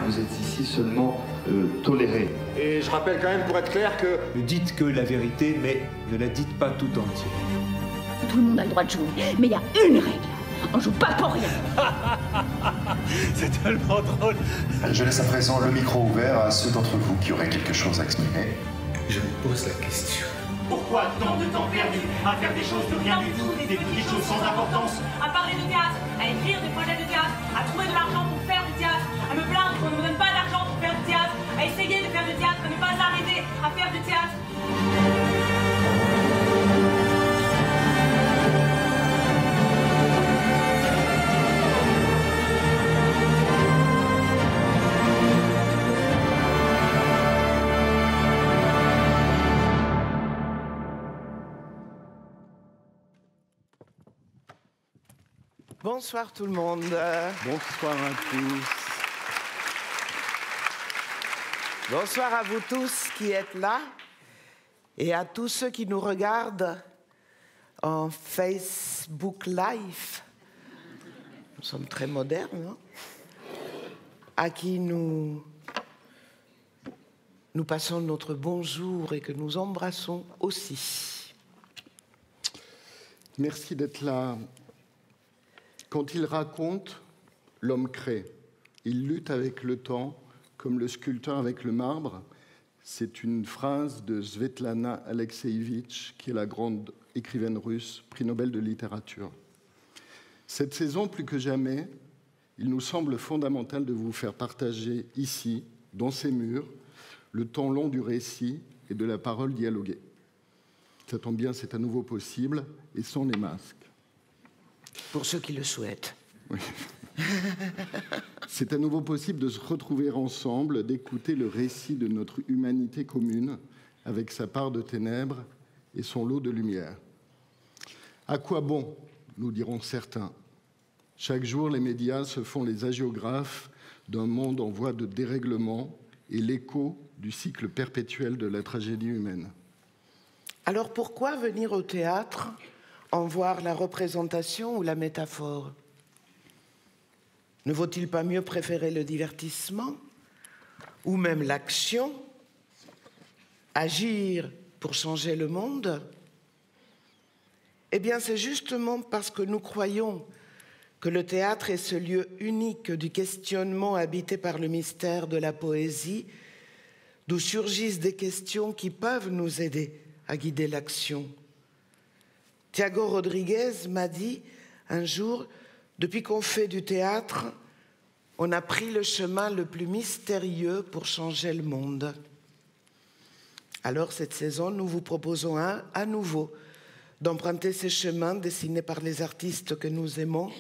Vous êtes ici seulement toléré. Et je rappelle quand même, pour être clair, que... Ne dites que la vérité, mais ne la dites pas tout entière. Tout le monde a le droit de jouer, mais il y a une règle. On joue pas pour rien. C'est tellement drôle. Je laisse à présent le micro ouvert à ceux d'entre vous qui auraient quelque chose à exprimer. Je me pose la question. Pourquoi tant de temps perdu à faire des choses de rien du tout, des petites choses sans importance? À parler de théâtre, à écrire des projets de théâtre, à trouver de l'argent pour faire du théâtre, à me plaindre qu'on ne me donne pas d'argent pour faire du théâtre, à essayer de faire du théâtre, à ne pas arriver à faire du théâtre. Bonsoir tout le monde. Bonsoir à tous. Bonsoir à vous tous qui êtes là et à tous ceux qui nous regardent en Facebook Live. Nous sommes très modernes, hein? À qui nous passons notre bonjour et que nous embrassons aussi. Merci d'être là. Quand il raconte, l'homme crée. Il lutte avec le temps, comme le sculpteur avec le marbre. C'est une phrase de Svetlana Alexievitch, qui est la grande écrivaine russe, prix Nobel de littérature. Cette saison, plus que jamais, il nous semble fondamental de vous faire partager ici, dans ces murs, le temps long du récit et de la parole dialoguée. Ça tombe bien, c'est à nouveau possible, et sans les masques. Pour ceux qui le souhaitent. Oui. C'est à nouveau possible de se retrouver ensemble, d'écouter le récit de notre humanité commune, avec sa part de ténèbres et son lot de lumière. À quoi bon, nous diront certains. Chaque jour, les médias se font les hagiographes d'un monde en voie de dérèglement et l'écho du cycle perpétuel de la tragédie humaine. Alors pourquoi venir au théâtre en voir la représentation ou la métaphore? Ne vaut-il pas mieux préférer le divertissement ou même l'action, agir pour changer le monde? Eh bien, c'est justement parce que nous croyons que le théâtre est ce lieu unique du questionnement habité par le mystère de la poésie, d'où surgissent des questions qui peuvent nous aider à guider l'action. Thiago Rodriguez m'a dit un jour, depuis qu'on fait du théâtre, on a pris le chemin le plus mystérieux pour changer le monde. Alors cette saison, nous vous proposons à nouveau d'emprunter ces chemins dessinés par les artistes que nous aimons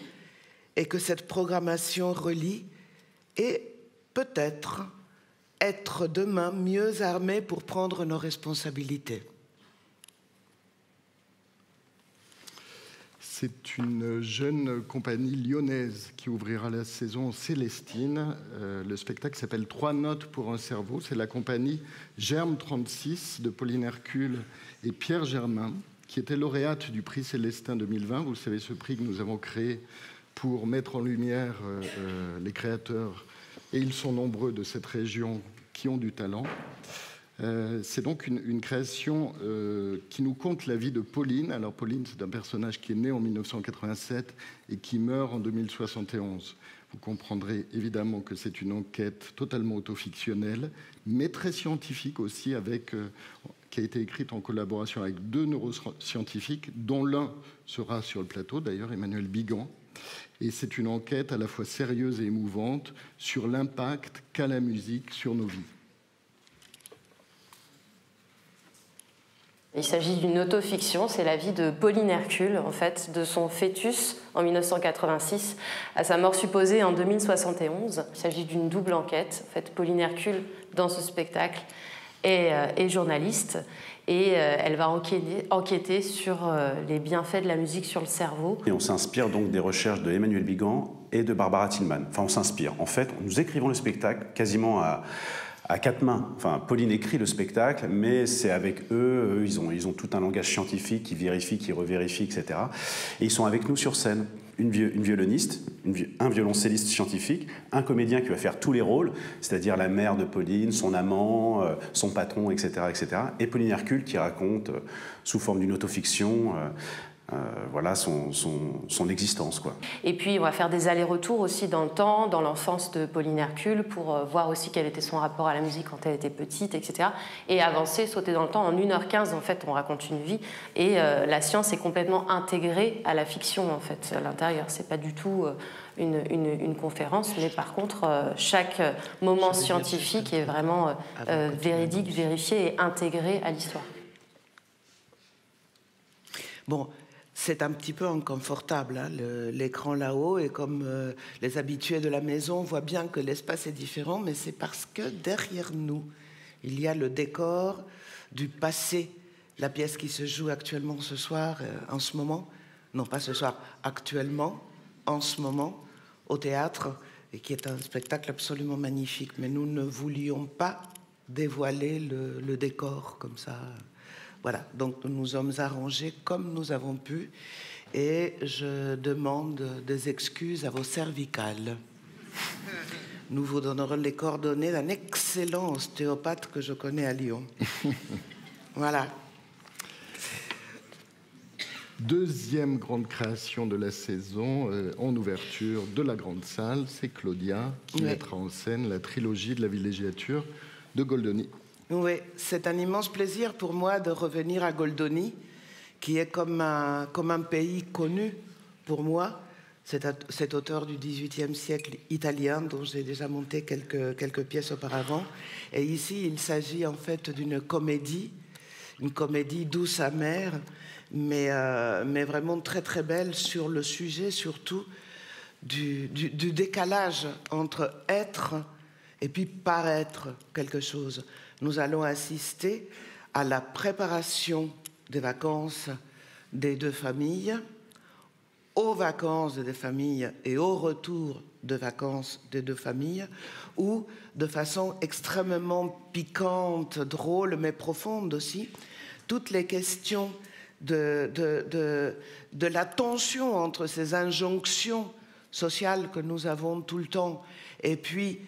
et que cette programmation relie et peut-être être demain mieux armés pour prendre nos responsabilités. C'est une jeune compagnie lyonnaise qui ouvrira la saison Célestine. Le spectacle s'appelle 3 notes pour un cerveau. C'est la compagnie Germe 36 de Pauline Hercule et Pierre Germain, qui était lauréate du prix Célestin 2020. Vous savez, ce prix que nous avons créé pour mettre en lumière les créateurs, et ils sont nombreux, de cette région qui ont du talent. C'est donc une création qui nous conte la vie de Pauline. Alors Pauline, c'est un personnage qui est né en 1987 et qui meurt en 2071. Vous comprendrez évidemment que c'est une enquête totalement autofictionnelle, mais très scientifique aussi, qui a été écrite en collaboration avec 2 neuroscientifiques, dont l'un sera sur le plateau, d'ailleurs, Emmanuel Bigan. Et c'est une enquête à la fois sérieuse et émouvante sur l'impact qu'a la musique sur nos vies. Il s'agit d'une autofiction, c'est la vie de Pauline Hercule, en fait, de son fœtus en 1986 à sa mort supposée en 2071. Il s'agit d'une double enquête. En fait, Pauline Hercule, dans ce spectacle, est journaliste et elle va enquêter sur les bienfaits de la musique sur le cerveau. Et on s'inspire donc des recherches de Emmanuel Bigan et de Barbara Tillman. Enfin, on s'inspire. En fait, nous écrivons le spectacle quasiment à 4 mains. Enfin, Pauline écrit le spectacle, mais c'est avec eux, ils ont tout un langage scientifique qui vérifie, qui revérifie, etc. Et ils sont avec nous sur scène. Une violoniste, un violoncelliste scientifique, un comédien qui va faire tous les rôles, c'est-à-dire la mère de Pauline, son amant, son patron, etc., etc. Et Pauline Hercule qui raconte, sous forme d'une autofiction, voilà son existence, quoi. Et puis on va faire des allers-retours aussi dans le temps, dans l'enfance de Pauline Hercule, pour voir aussi quel était son rapport à la musique quand elle était petite, etc. Et avancer, sauter dans le temps. En 1h15, en fait, on raconte une vie. Et la science est complètement intégrée à la fiction, en fait, à l'intérieur. C'est pas du tout une conférence, mais par contre, chaque moment scientifique est vraiment véridique, vérifié et intégré à l'histoire. Bon, c'est un petit peu inconfortable, hein, l'écran là-haut, et comme les habitués de la maison voient bien que l'espace est différent, mais c'est parce que derrière nous, il y a le décor du passé, la pièce qui se joue actuellement ce soir, en ce moment, non pas ce soir, actuellement, en ce moment, au théâtre, et qui est un spectacle absolument magnifique. Mais nous ne voulions pas dévoiler le décor comme ça. Voilà, donc nous nous sommes arrangés comme nous avons pu et je demande des excuses à vos cervicales. Nous vous donnerons les coordonnées d'un excellent ostéopathe que je connais à Lyon. Voilà. Deuxième grande création de la saison, en ouverture de la grande salle, c'est Claudia qui mettra en scène la trilogie de la villégiature de Goldoni. Oui, c'est un immense plaisir pour moi de revenir à Goldoni, qui est comme un pays connu pour moi. Cet auteur du XVIIIe siècle italien, dont j'ai déjà monté quelques pièces auparavant. Et ici, il s'agit en fait d'une comédie, une comédie douce, amère, mais vraiment très très belle sur le sujet, surtout du décalage entre être et puis paraître quelque chose. Nous allons assister à la préparation des vacances des 2 familles, aux vacances des familles et au retour de vacances des 2 familles, où, de façon extrêmement piquante, drôle, mais profonde aussi, toutes les questions de la tension entre ces injonctions sociales que nous avons tout le temps et puis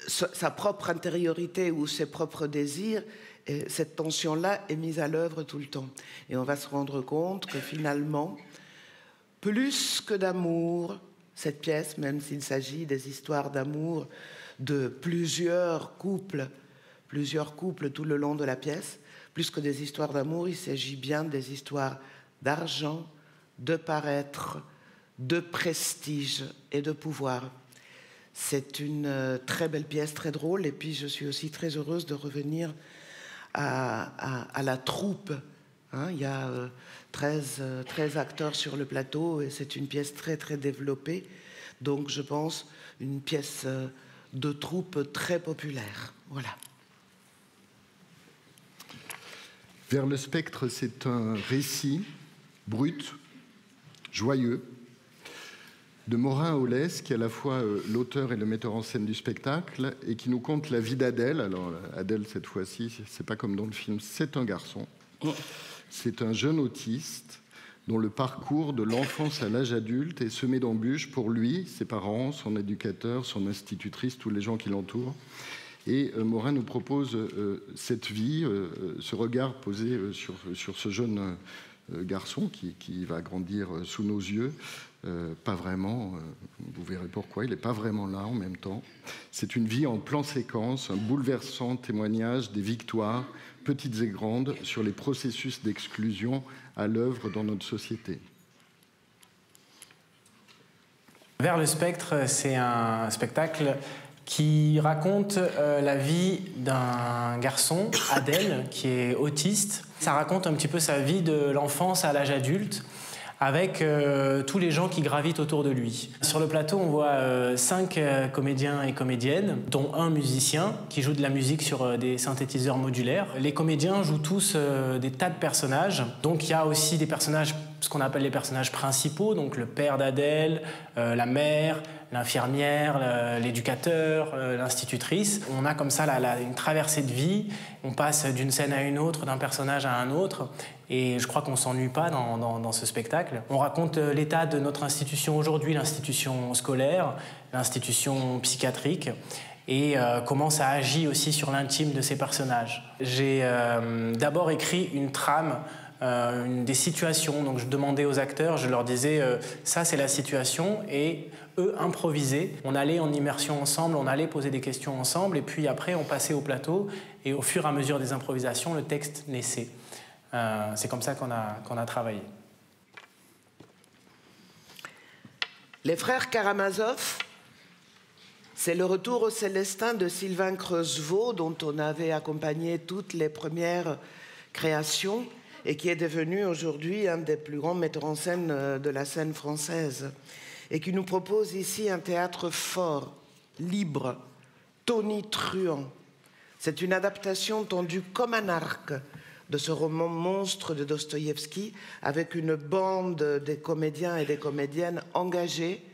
sa propre intériorité ou ses propres désirs, et cette tension-là est mise à l'œuvre tout le temps. Et on va se rendre compte que finalement, plus que d'amour, cette pièce, même s'il s'agit des histoires d'amour de plusieurs couples tout le long de la pièce, plus que des histoires d'amour, il s'agit bien des histoires d'argent, de paraître, de prestige et de pouvoir. C'est une très belle pièce, très drôle, et puis je suis aussi très heureuse de revenir à la troupe. Hein, il y a 13 acteurs sur le plateau, et c'est une pièce très très développée, donc je pense une pièce de troupe très populaire. Voilà. Vers le spectre, c'est un récit brut, joyeux, de Morin Aulès, qui est à la fois l'auteur et le metteur en scène du spectacle, et qui nous conte la vie d'Adèle. Alors, Adèle, cette fois-ci, c'est pas comme dans le film, c'est un garçon. C'est un jeune autiste dont le parcours de l'enfance à l'âge adulte est semé d'embûches pour lui, ses parents, son éducateur, son institutrice, tous les gens qui l'entourent. Et Morin nous propose cette vie, ce regard posé sur ce jeune garçon qui va grandir sous nos yeux. Pas vraiment, vous verrez pourquoi, il n'est pas vraiment là en même temps. C'est une vie en plan séquence, un bouleversant témoignage des victoires, petites et grandes, sur les processus d'exclusion à l'œuvre dans notre société. Vers le spectre, c'est un spectacle qui raconte la vie d'un garçon, Adèle, qui est autiste. Ça raconte un petit peu sa vie de l'enfance à l'âge adulte, avec tous les gens qui gravitent autour de lui. Sur le plateau, on voit 5 comédiens et comédiennes, dont un musicien qui joue de la musique sur des synthétiseurs modulaires. Les comédiens jouent tous des tas de personnages. Donc il y a aussi des personnages, ce qu'on appelle les personnages principaux, donc le père d'Adèle, la mère, l'infirmière, l'éducateur, l'institutrice. On a comme ça une traversée de vie. On passe d'une scène à une autre, d'un personnage à un autre. Et je crois qu'on ne s'ennuie pas dans ce spectacle. On raconte l'état de notre institution aujourd'hui, l'institution scolaire, l'institution psychiatrique, et comment ça agit aussi sur l'intime de ces personnages. J'ai d'abord écrit une trame, des situations. Donc je demandais aux acteurs, je leur disais ça c'est la situation, et eux improvisaient. On allait en immersion ensemble, on allait poser des questions ensemble, et puis après on passait au plateau, et au fur et à mesure des improvisations, le texte naissait. C'est comme ça qu'on a travaillé. Les frères Karamazov, c'est le retour au Célestin de Sylvain Creusevaux, dont on avait accompagné toutes les premières créations et qui est devenu aujourd'hui un des plus grands metteurs en scène de la scène française, et qui nous propose ici un théâtre fort, libre, tonitruant. C'est une adaptation tendue comme un arc de ce roman monstre de Dostoïevski, avec une bande de comédiens et des comédiennes engagés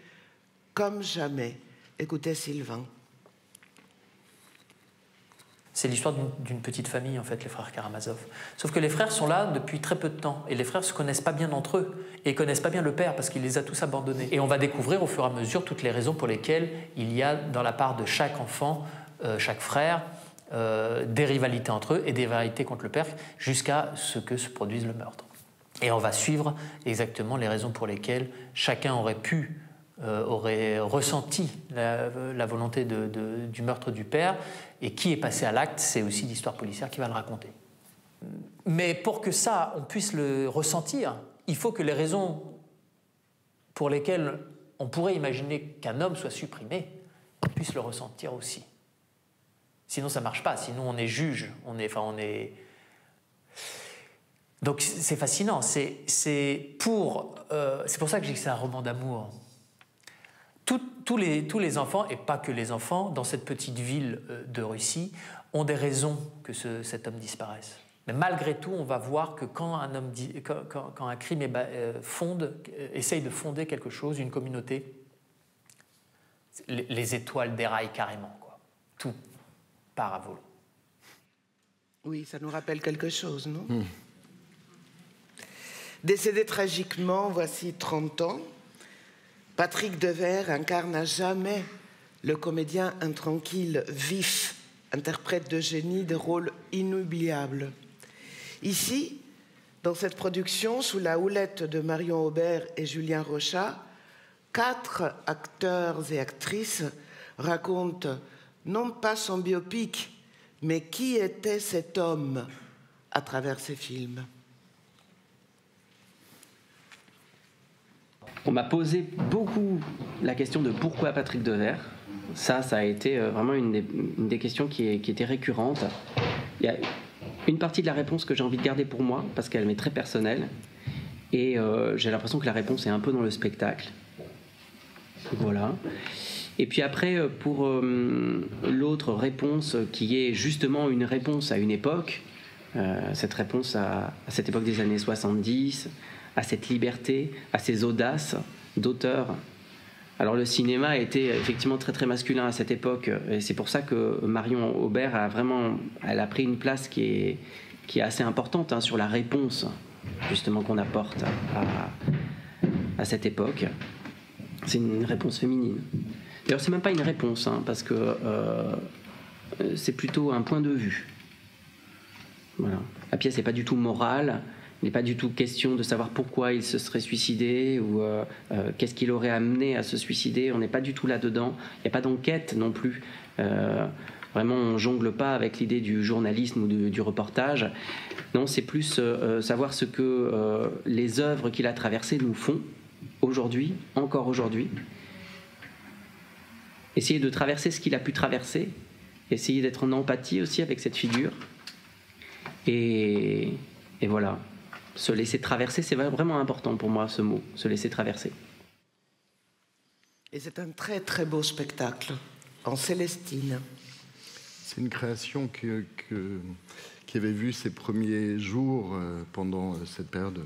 comme jamais. Écoutez Sylvain. C'est l'histoire d'une petite famille, en fait, les frères Karamazov. Sauf que les frères sont là depuis très peu de temps, et les frères ne se connaissent pas bien entre eux, et ne connaissent pas bien le père, parce qu'il les a tous abandonnés. Et on va découvrir au fur et à mesure toutes les raisons pour lesquelles il y a, dans la part de chaque enfant, chaque frère, des rivalités entre eux et des rivalités contre le père, jusqu'à ce que se produise le meurtre. Et on va suivre exactement les raisons pour lesquelles chacun aurait ressenti la volonté du meurtre du père, et qui est passé à l'acte, c'est aussi l'histoire policière qui va le raconter. Mais pour que ça, on puisse le ressentir, il faut que les raisons pour lesquelles on pourrait imaginer qu'un homme soit supprimé, on puisse le ressentir aussi. Sinon, ça ne marche pas. Sinon, on est juge. Donc, c'est fascinant. C'est pour ça que je dis que c'est un roman d'amour. Tous les enfants, et pas que les enfants, dans cette petite ville de Russie, ont des raisons que cet homme disparaisse. Mais malgré tout, on va voir que quand un crime essaye de fonder quelque chose, une communauté, les étoiles déraillent carrément, quoi. Tout part à volo. Oui, ça nous rappelle quelque chose, non ? Décédé tragiquement, voici 30 ans, Patrick Devers incarne à jamais le comédien intranquille, vif, interprète de génie de rôles inoubliables. Ici, dans cette production, sous la houlette de Marion Aubert et Julien Rochat, 4 acteurs et actrices racontent non pas son biopic, mais qui était cet homme à travers ses films. On m'a posé beaucoup la question de pourquoi Patrick Devers. Ça a été vraiment une des questions qui était récurrente. Il y a une partie de la réponse que j'ai envie de garder pour moi, parce qu'elle m'est très personnelle, et j'ai l'impression que la réponse est un peu dans le spectacle. Voilà. Et puis après, pour l'autre réponse, qui est justement une réponse à une époque, cette réponse à cette époque des années 70, à cette liberté, à ces audaces d'auteur. Alors le cinéma était effectivement très très masculin à cette époque, et c'est pour ça que Marion Aubert elle a pris une place qui est assez importante sur la réponse justement qu'on apporte à cette époque. C'est une réponse féminine. D'ailleurs c'est même pas une réponse, parce que c'est plutôt un point de vue. Voilà. La pièce n'est pas du tout morale, il n'est pas du tout question de savoir pourquoi il se serait suicidé ou qu'est-ce qui l'aurait amené à se suicider. On n'est pas du tout là-dedans. Il n'y a pas d'enquête non plus. Vraiment, on ne jongle pas avec l'idée du journalisme ou du reportage. Non, c'est plus savoir ce que les œuvres qu'il a traversées nous font aujourd'hui, encore aujourd'hui. Essayer de traverser ce qu'il a pu traverser. Essayer d'être en empathie aussi avec cette figure. Et voilà. Se laisser traverser, c'est vraiment important pour moi, ce mot, se laisser traverser. Et c'est un très très beau spectacle, en Célestine. C'est une création qui avait vu ses premiers jours pendant cette période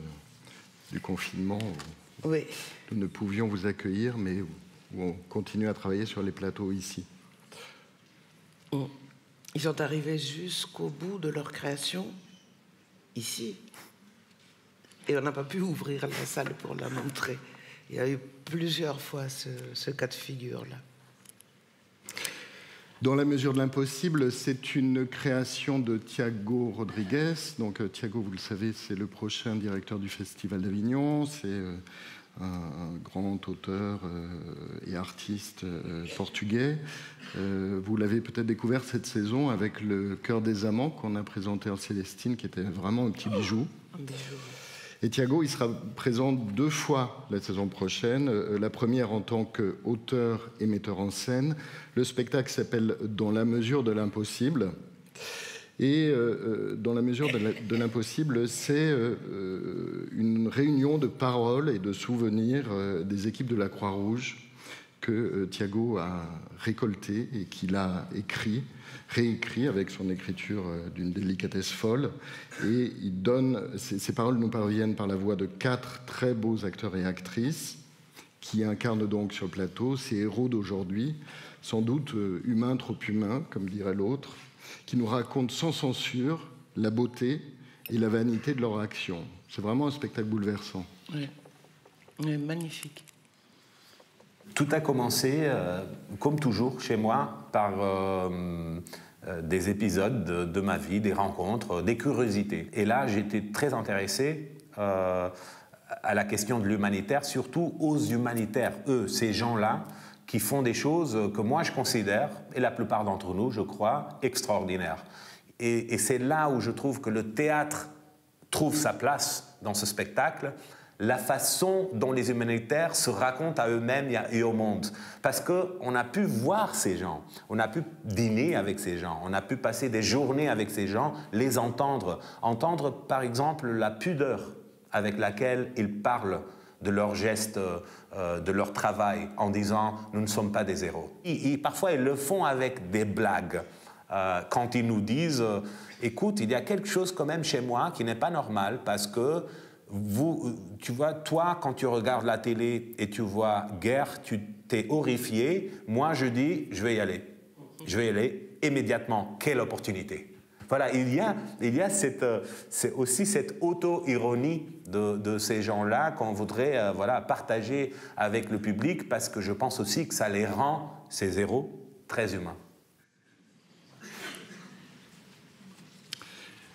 du confinement où oui. Nous ne pouvions vous accueillir, mais où on continue à travailler sur les plateaux ici. Ils sont arrivés jusqu'au bout de leur création, ici. Et on n'a pas pu ouvrir la salle pour la montrer. Il y a eu plusieurs fois ce cas de figure-là. Dans la mesure de l'impossible, c'est une création de Thiago Rodrigues. Donc Thiago, vous le savez, c'est le prochain directeur du Festival d'Avignon. C'est un grand auteur et artiste portugais. Vous l'avez peut-être découvert cette saison avec le Cœur des Amants qu'on a présenté en Célestine, qui était vraiment un petit bijou. Un bijou. Et Thiago, il sera présent 2 fois la saison prochaine. La première en tant qu'auteur et metteur en scène. Le spectacle s'appelle « Dans la mesure de l'impossible ». Et dans la mesure de l'impossible, c'est une réunion de paroles et de souvenirs des équipes de la Croix-Rouge que Thiago a récolté et qu'il a réécrit avec son écriture d'une délicatesse folle. Et il donne, ces paroles nous parviennent par la voix de 4 très beaux acteurs et actrices qui incarnent donc sur le plateau ces héros d'aujourd'hui, sans doute humains trop humains, comme dirait l'autre, qui nous racontent sans censure la beauté et la vanité de leur action. C'est vraiment un spectacle bouleversant. Oui, oui, magnifique. Tout a commencé, comme toujours, chez moi, par des épisodes de ma vie, des rencontres, des curiosités. Et là, j'étais très intéressé à la question de l'humanitaire, surtout aux humanitaires, eux, ces gens-là, qui font des choses que moi je considère, et la plupart d'entre nous, je crois, extraordinaires. Et c'est là où je trouve que le théâtre trouve sa place dans ce spectacle, la façon dont les humanitaires se racontent à eux-mêmes et au monde. Parce qu'on a pu voir ces gens, on a pu dîner avec ces gens, on a pu passer des journées avec ces gens, les entendre. Entendre, par exemple, la pudeur avec laquelle ils parlent de leurs gestes, de leur travail, en disant « nous ne sommes pas des héros ». Parfois, ils le font avec des blagues. Quand ils nous disent « écoute, il y a quelque chose quand même chez moi qui n'est pas normal parce que tu vois, toi, quand tu regardes la télé et tu vois guerre, tu t'es horrifié. Moi, je dis, je vais y aller. Je vais y aller immédiatement. Quelle opportunité. Voilà, il y a c'est aussi cette auto-ironie de ces gens-là qu'on voudrait partager avec le public parce que je pense aussi que ça les rend, ces héros, très humains.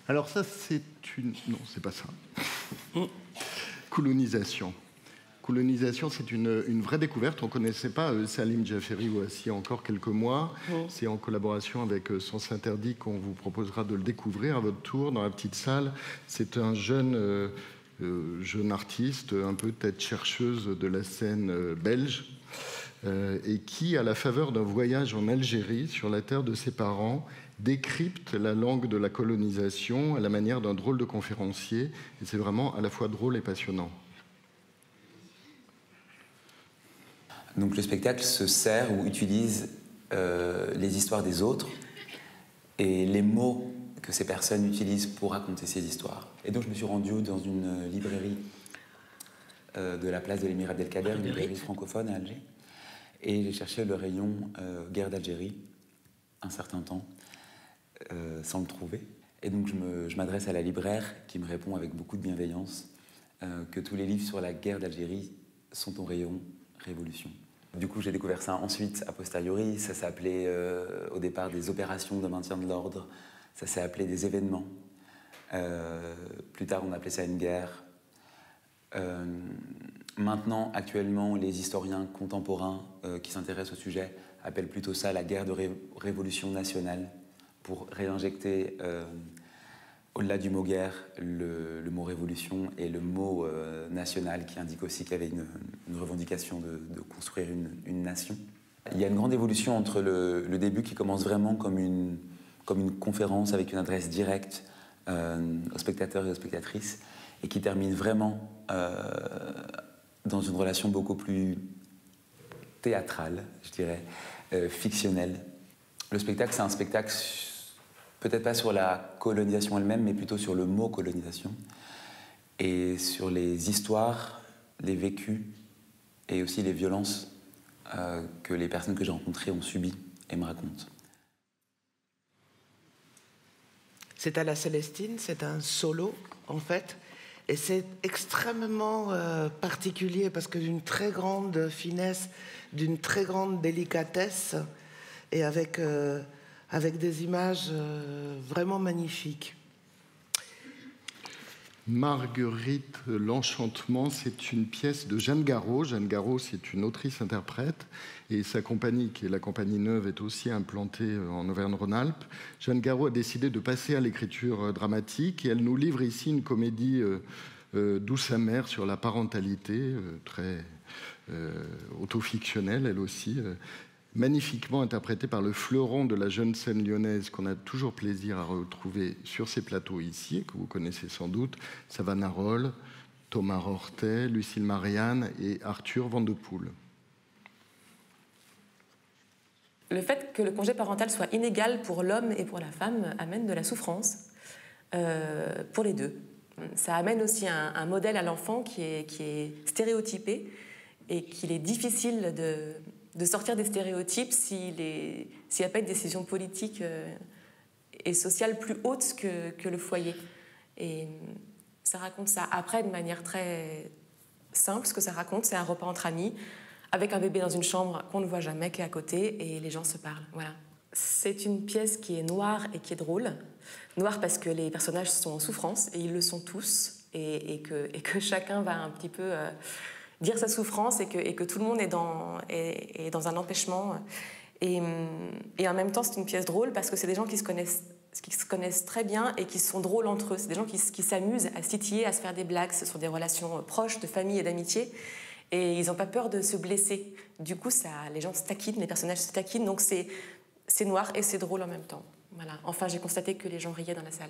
Alors ça, c'est une... Non, c'est pas ça. Colonisation. Colonisation, c'est une vraie découverte. On ne connaissait pas Salim Djaferi voici il y a encore quelques mois. C'est en collaboration avec Sens Interdit qu'on vous proposera de le découvrir à votre tour dans la petite salle. C'est un jeune artiste, un peu tête chercheuse de la scène belge, et qui, à la faveur d'un voyage en Algérie sur la terre de ses parents, décrypte la langue de la colonisation à la manière d'un drôle de conférencier. Et c'est vraiment à la fois drôle et passionnant. Donc le spectacle se sert ou utilise les histoires des autres et les mots que ces personnes utilisent pour raconter ces histoires. Et donc je me suis rendu dans une librairie de la place de l'Émirat Abdelkader, une librairie francophone à Alger. Et j'ai cherché le rayon guerre d'Algérie un certain temps, sans le trouver. Et donc je m'adresse à la libraire qui me répond avec beaucoup de bienveillance que tous les livres sur la guerre d'Algérie sont au rayon Révolution. Du coup, j'ai découvert ça ensuite, a posteriori. Ça s'appelait au départ des opérations de maintien de l'ordre. Ça s'est appelé des événements. Plus tard, on appelait ça une guerre. Maintenant, actuellement, les historiens contemporains qui s'intéressent au sujet appellent plutôt ça la guerre de révolution nationale, pour réinjecter, au-delà du mot guerre, le mot révolution et le mot national, qui indique aussi qu'il y avait une revendication de construire une nation. Il y a une grande évolution entre le début qui commence vraiment comme une conférence avec une adresse directe aux spectateurs et aux spectatrices, et qui termine vraiment dans une relation beaucoup plus théâtrale, je dirais, fictionnelle. Le spectacle, c'est un spectacle peut-être pas sur la colonisation elle-même, mais plutôt sur le mot colonisation, et sur les histoires, les vécus, et aussi les violences que les personnes que j'ai rencontrées ont subies et me racontent. C'est à la Célestine, c'est un solo, en fait. Et c'est extrêmement particulier parce que d'une très grande finesse, d'une très grande délicatesse, et avec des images vraiment magnifiques. Marguerite, l'Enchantement, c'est une pièce de Jeanne Garraud. Jeanne Garraud, c'est une autrice-interprète, et sa compagnie, qui est la Compagnie Neuve, est aussi implantée en Auvergne-Rhône-Alpes. Jeanne Garraud a décidé de passer à l'écriture dramatique, et elle nous livre ici une comédie douce amère sur la parentalité, très autofictionnelle, elle aussi, magnifiquement interprétée par le fleuron de la jeune scène lyonnaise qu'on a toujours plaisir à retrouver sur ces plateaux ici, que vous connaissez sans doute, Savannah Roll, Thomas Rortet, Lucille Marianne et Arthur Van de Poel. Le fait que le congé parental soit inégal pour l'homme et pour la femme amène de la souffrance pour les deux. Ça amène aussi un modèle à l'enfant qui est stéréotypé et qu'il est difficile de sortir des stéréotypes s'il n'y a pas une décision politique et sociale plus haute que le foyer. Et ça raconte ça. Après, de manière très simple, ce que ça raconte, c'est un repas entre amis, avec un bébé dans une chambre qu'on ne voit jamais, qui est à côté, et les gens se parlent. Voilà. C'est une pièce qui est noire et qui est drôle. Noire parce que les personnages sont en souffrance, et ils le sont tous, et que chacun va un petit peu dire sa souffrance, et que tout le monde est dans un empêchement. Et en même temps, c'est une pièce drôle parce que c'est des gens qui se connaissent très bien et qui sont drôles entre eux. C'est des gens qui s'amusent à se titiller, à se faire des blagues. Ce sont des relations proches, de famille et d'amitié. Et ils n'ont pas peur de se blesser. Du coup, les gens se taquinent, les personnages se taquinent. Donc c'est noir et c'est drôle en même temps. Voilà. Enfin, j'ai constaté que les gens riaient dans la salle.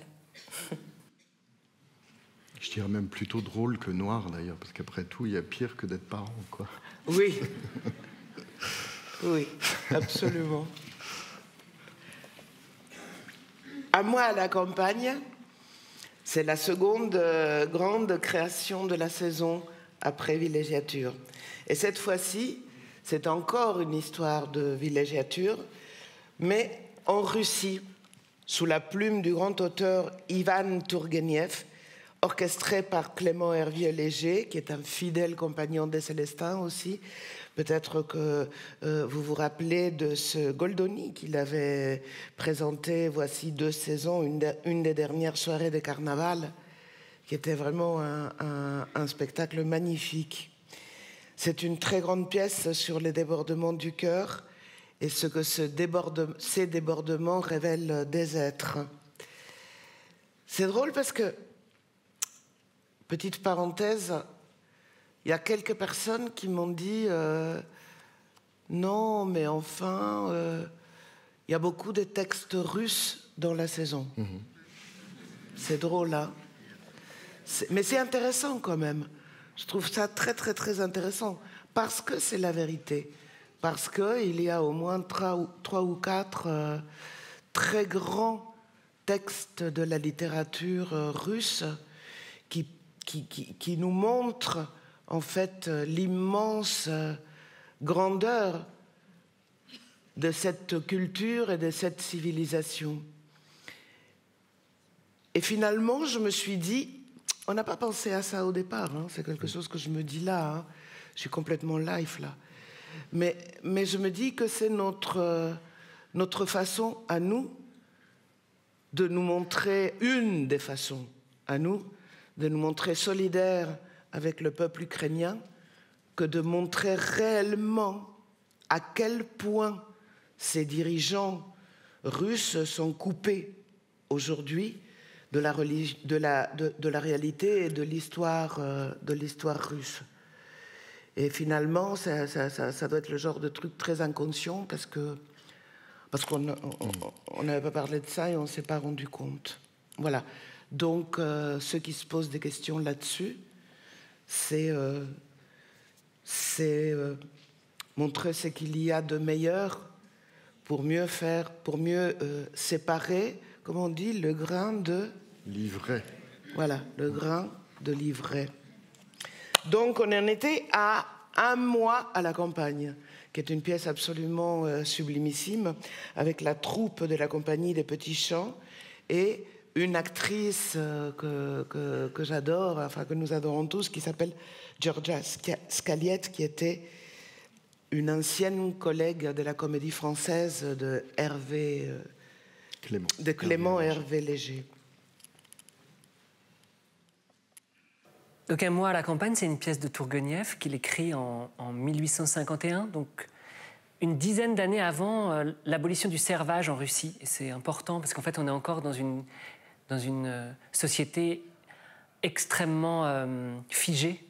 Je dirais même plutôt drôle que noir, d'ailleurs, parce qu'après tout, il y a pire que d'être parent, quoi. Oui. Oui, absolument. À moi à la campagne, c'est la seconde grande création de la saison après Villégiature. Et cette fois-ci, c'est encore une histoire de villégiature, mais en Russie, sous la plume du grand auteur Ivan Tourgueniev, orchestré par Clément Hervieux-Léger, qui est un fidèle compagnon des Célestins aussi. Peut-être que vous vous rappelez de ce Goldoni qu'il avait présenté, voici 2 saisons, une des dernières soirées de carnaval, qui était vraiment un spectacle magnifique. C'est une très grande pièce sur les débordements du cœur et ce que ces débordements révèlent des êtres. C'est drôle parce que, petite parenthèse, il y a quelques personnes qui m'ont dit non, mais enfin, il y a beaucoup de textes russes dans la saison. Mmh. C'est drôle, hein? Mais c'est intéressant quand même. Je trouve ça très, très, très intéressant parce que c'est la vérité. Parce qu'il y a au moins 3 ou 4 très grands textes de la littérature russe qui nous montrent en fait l'immense grandeur de cette culture et de cette civilisation. Et finalement, je me suis dit, on n'a pas pensé à ça au départ, hein, c'est quelque chose que je me dis là, hein, je suis complètement live là. Mais je me dis que c'est notre façon à nous de nous montrer, une des façons à nous, de nous montrer solidaires avec le peuple ukrainien, que de montrer réellement à quel point ces dirigeants russes sont coupés aujourd'hui de la réalité et de l'histoire russe. Et finalement, ça doit être le genre de truc très inconscient parce qu'on n'avait pas parlé de ça et on ne s'est pas rendu compte. Voilà. Donc, ceux qui se posent des questions là-dessus, c'est montrer ce qu'il y a de meilleur pour mieux faire, pour mieux séparer, comment on dit, le grain de... L'ivraie. Voilà, le grain de l'ivraie. Donc, on en était à 1 mois à la campagne, qui est une pièce absolument sublimissime, avec la troupe de la compagnie des Petits Champs et une actrice que j'adore, enfin que nous adorons tous, qui s'appelle Georgia Scaliette, qui était une ancienne collègue de la Comédie Française de Clément Hervé Léger. Donc Un mois à la campagne, c'est une pièce de Tourguenieff qu'il écrit en 1851, donc une dizaine d'années avant l'abolition du servage en Russie. Et c'est important parce qu'en fait, on est encore dans une société extrêmement figée,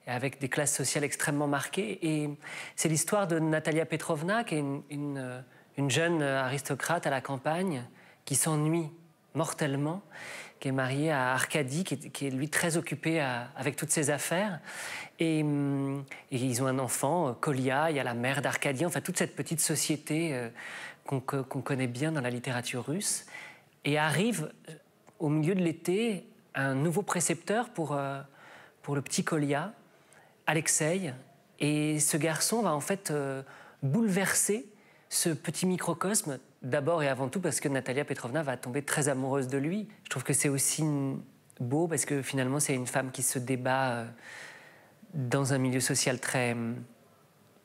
avec des classes sociales extrêmement marquées. Et c'est l'histoire de Natalia Petrovna, qui est une jeune aristocrate à la campagne, qui s'ennuie mortellement, qui est mariée à Arkady, qui est lui très occupé avec toutes ses affaires. Et ils ont un enfant, Kolia, il y a la mère d'Arkady, enfin toute cette petite société qu'on connaît bien dans la littérature russe. Et arrive, au milieu de l'été, un nouveau précepteur pour le petit Kolia, Alexei. Et ce garçon va en fait bouleverser ce petit microcosme, d'abord et avant tout parce que Natalia Petrovna va tomber très amoureuse de lui. Je trouve que c'est aussi beau parce que finalement c'est une femme qui se débat dans un milieu social très,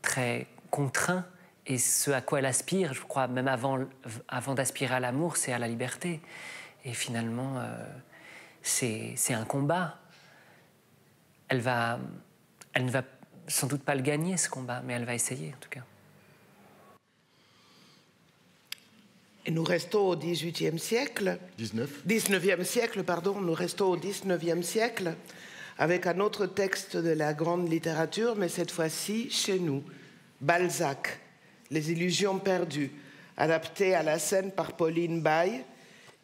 très contraint, et ce à quoi elle aspire, je crois, même avant d'aspirer à l'amour, c'est à la liberté. Et finalement, c'est un combat. Elle ne va sans doute pas le gagner, ce combat, mais elle va essayer, en tout cas. Et nous restons au XVIIIe siècle. 19e siècle, pardon. Nous restons au XIXe siècle avec un autre texte de la grande littérature, mais cette fois-ci chez nous. Balzac, Les illusions perdues, adapté à la scène par Pauline Baye,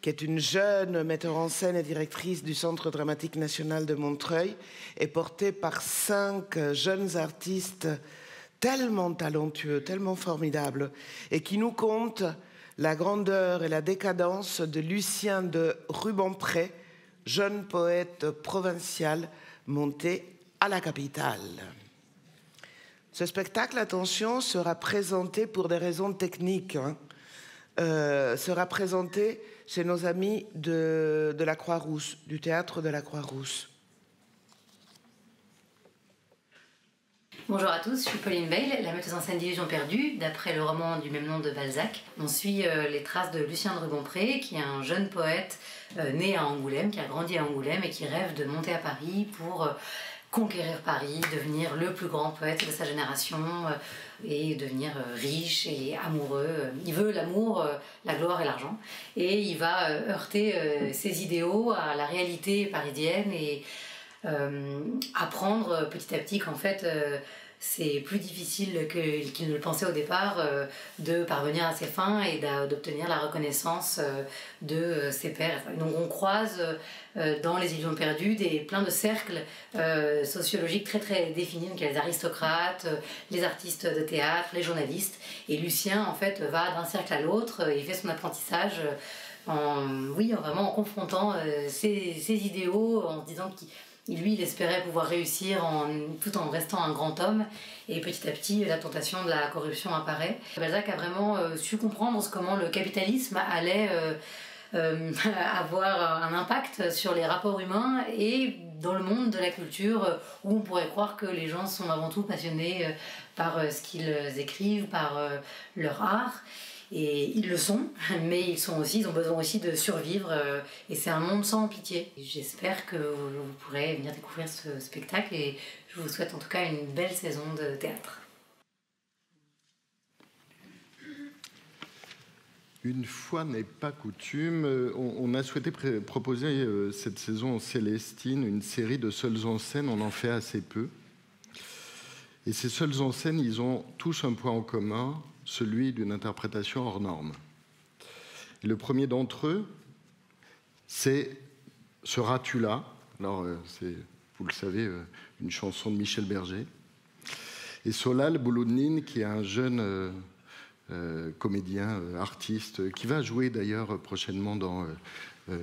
qui est une jeune metteur en scène et directrice du Centre dramatique national de Montreuil, et portée par 5 jeunes artistes tellement talentueux, tellement formidables, et qui nous content la grandeur et la décadence de Lucien de Rubempré, jeune poète provincial monté à la capitale. Ce spectacle, attention, sera présenté pour des raisons techniques, sera présenté chez nos amis de la Croix-Rousse, du théâtre de la Croix-Rousse. Bonjour à tous, je suis Pauline Baye, la metteuse en scène d'Illusions perdues, d'après le roman du même nom de Balzac. On suit les traces de Lucien de Rubempré, qui est un jeune poète né à Angoulême, qui a grandi à Angoulême et qui rêve de monter à Paris pour conquérir Paris, devenir le plus grand poète de sa génération et devenir riche et amoureux. Il veut l'amour, la gloire et l'argent. Et il va heurter ses idéaux à la réalité parisienne et apprendre petit à petit qu'en fait c'est plus difficile qu'il ne le pensait au départ de parvenir à ses fins et d'obtenir la reconnaissance de ses pairs. Donc on croise dans les illusions perdues plein de cercles sociologiques très très définis. Donc il y a les aristocrates, les artistes de théâtre, les journalistes, et Lucien en fait va d'un cercle à l'autre et fait son apprentissage vraiment en confrontant ses idéaux, en se disant lui, il espérait pouvoir réussir tout en restant un grand homme, et petit à petit, la tentation de la corruption apparaît. Balzac a vraiment su comprendre comment le capitalisme allait avoir un impact sur les rapports humains et dans le monde de la culture où on pourrait croire que les gens sont avant tout passionnés par ce qu'ils écrivent, par leur art. Et ils le sont, mais ils ont besoin aussi de survivre. Et c'est un monde sans pitié. J'espère que vous pourrez venir découvrir ce spectacle et je vous souhaite en tout cas une belle saison de théâtre. Une fois n'est pas coutume, on a souhaité proposer cette saison Célestine, une série de seules en scène, on en fait assez peu. Et ces seules en scène, ils ont tous un point en commun, celui d'une interprétation hors norme. Et le premier d'entre eux, c'est « Seras-tu là ?» Alors, c'est, vous le savez, une chanson de Michel Berger. Et Solal Bouloudnine, qui est un jeune comédien, artiste, qui va jouer d'ailleurs prochainement dans un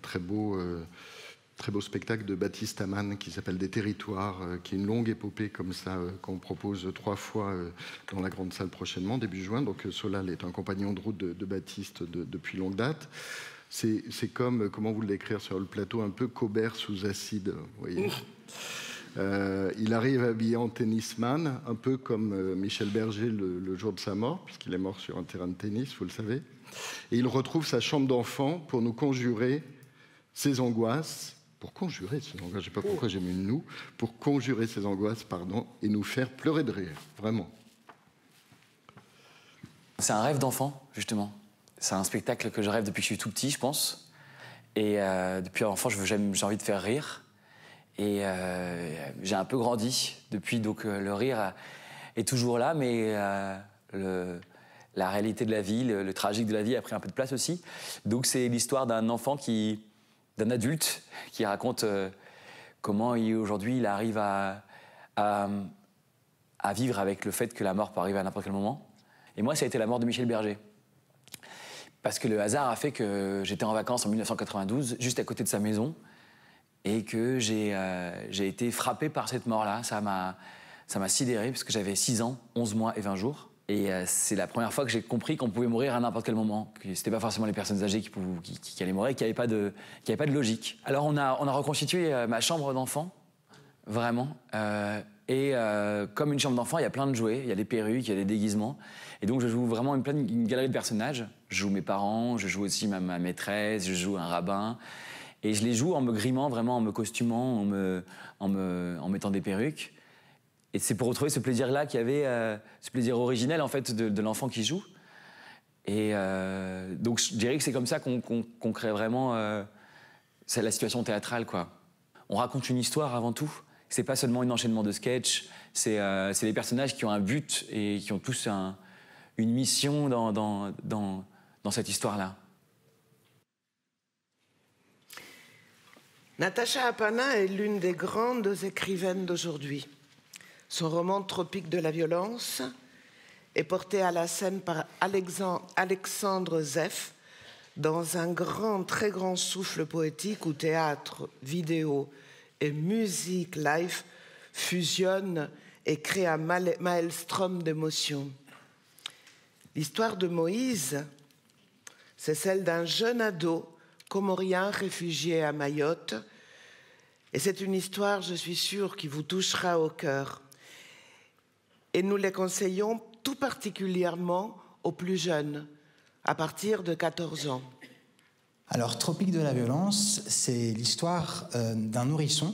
très beau spectacle de Baptiste Amann qui s'appelle Des Territoires, qui est une longue épopée comme ça, qu'on propose 3 fois dans la grande salle prochainement, début juin. Donc Solal est un compagnon de route de Baptiste depuis longue date. C'est comme, comment vous l'écrire sur le plateau, un peu Cobert sous acide, vous voyez. Il arrive habillé en tennisman, un peu comme Michel Berger le jour de sa mort, puisqu'il est mort sur un terrain de tennis, vous le savez. Et il retrouve sa chambre d'enfant pour nous conjurer ses angoisses, je ne sais pas pourquoi j'ai mis une nous, pour conjurer ses angoisses, pardon, et nous faire pleurer de rire, vraiment. C'est un rêve d'enfant, justement. C'est un spectacle que je rêve depuis que je suis tout petit, je pense. Et depuis enfant, j'ai envie de faire rire. Et j'ai un peu grandi depuis, donc le rire est toujours là, mais la réalité de la vie, le tragique de la vie a pris un peu de place aussi. Donc c'est l'histoire d'un enfant d'un adulte qui raconte comment aujourd'hui il arrive à vivre avec le fait que la mort peut arriver à n'importe quel moment. Et moi, ça a été la mort de Michel Berger. Parce que le hasard a fait que j'étais en vacances en 1992, juste à côté de sa maison, et que j'ai été frappé par cette mort-là. Ça m'a sidéré, parce que j'avais 6 ans, 11 mois et 20 jours. Et c'est la première fois que j'ai compris qu'on pouvait mourir à n'importe quel moment, que c'était pas forcément les personnes âgées qui allaient mourir, qu'il n'y avait pas de logique. Alors on a reconstitué ma chambre d'enfant, vraiment. Comme une chambre d'enfant, il y a plein de jouets, il y a des perruques, il y a des déguisements. Et donc je joue vraiment une galerie de personnages. Je joue mes parents, je joue aussi ma maîtresse, je joue un rabbin. Et je les joue en me grimant, vraiment en me costumant, en mettant des perruques. Et c'est pour retrouver ce plaisir-là qu'il y avait, ce plaisir originel en fait de l'enfant qui joue. Et donc je dirais que c'est comme ça qu'on crée vraiment c'est la situation théâtrale, quoi. On raconte une histoire avant tout. C'est pas seulement un enchaînement de sketchs. C'est les personnages qui ont un but et qui ont tous une mission dans cette histoire-là. Natacha Apana est l'une des grandes écrivaines d'aujourd'hui. Son roman Tropique de la violence est porté à la scène par Alexandre Zeff dans un très grand souffle poétique où théâtre, vidéo et musique live fusionnent et créent un maelstrom d'émotions. L'histoire de Moïse, c'est celle d'un jeune ado comorien réfugié à Mayotte. Et c'est une histoire, je suis sûre, qui vous touchera au cœur. Et nous les conseillons tout particulièrement aux plus jeunes, à partir de 14 ans. Alors, Tropique de la violence, c'est l'histoire d'un nourrisson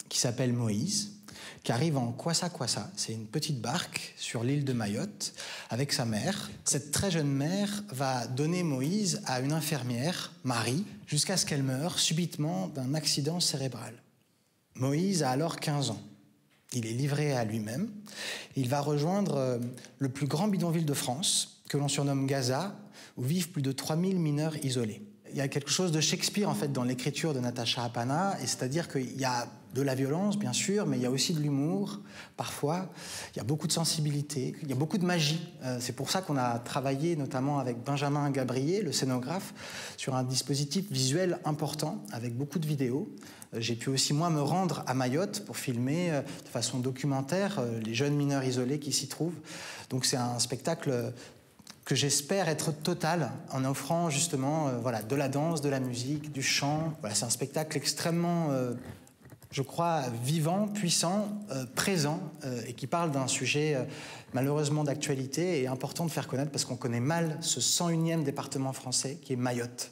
qui s'appelle Moïse, qui arrive en Kwassa Kwassa. C'est une petite barque sur l'île de Mayotte avec sa mère. Cette très jeune mère va donner Moïse à une infirmière, Marie, jusqu'à ce qu'elle meure subitement d'un accident cérébral. Moïse a alors 15 ans. Il est livré à lui-même. Il va rejoindre le plus grand bidonville de France, que l'on surnomme Gaza, où vivent plus de 3000 mineurs isolés. Il y a quelque chose de Shakespeare en fait dans l'écriture de Natacha Apana, et c'est-à-dire qu'il y a de la violence bien sûr, mais il y a aussi de l'humour parfois. Il y a beaucoup de sensibilité, il y a beaucoup de magie. C'est pour ça qu'on a travaillé notamment avec Benjamin Gabriel, le scénographe, sur un dispositif visuel important avec beaucoup de vidéos. J'ai pu aussi moi me rendre à Mayotte pour filmer de façon documentaire les jeunes mineurs isolés qui s'y trouvent. Donc c'est un spectacle que j'espère être total en offrant justement voilà, de la danse, de la musique, du chant. Voilà, c'est un spectacle extrêmement je crois, vivant, puissant, présent, et qui parle d'un sujet malheureusement d'actualité et important de faire connaître parce qu'on connaît mal ce 101e département français qui est Mayotte.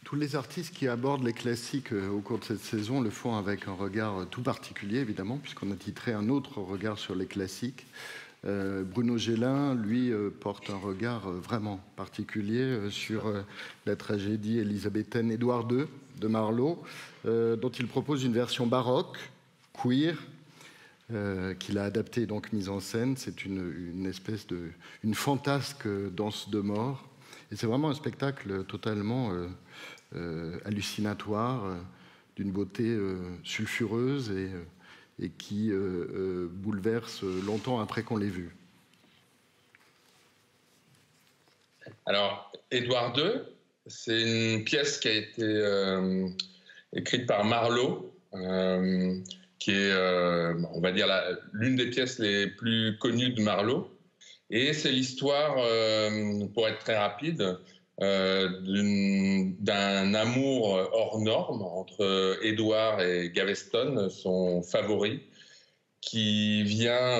Tous les artistes qui abordent les classiques au cours de cette saison le font avec un regard tout particulier, évidemment, puisqu'on a titré un autre regard sur les classiques. Bruno Gélin, lui, porte un regard vraiment particulier sur la tragédie élisabéthaine Édouard II de Marlowe, dont il propose une version baroque, queer, qu'il a adaptée et donc mise en scène. C'est une espèce de... une fantasque danse de mort. Et c'est vraiment un spectacle totalement hallucinatoire, d'une beauté sulfureuse et qui bouleverse longtemps après qu'on l'ait vu. Alors, Édouard II, c'est une pièce qui a été écrite par Marlowe, qui est, on va dire, l'une des pièces les plus connues de Marlowe. Et c'est l'histoire, pour être très rapide, d'un amour hors norme entre Édouard et Gaveston, son favori, qui vient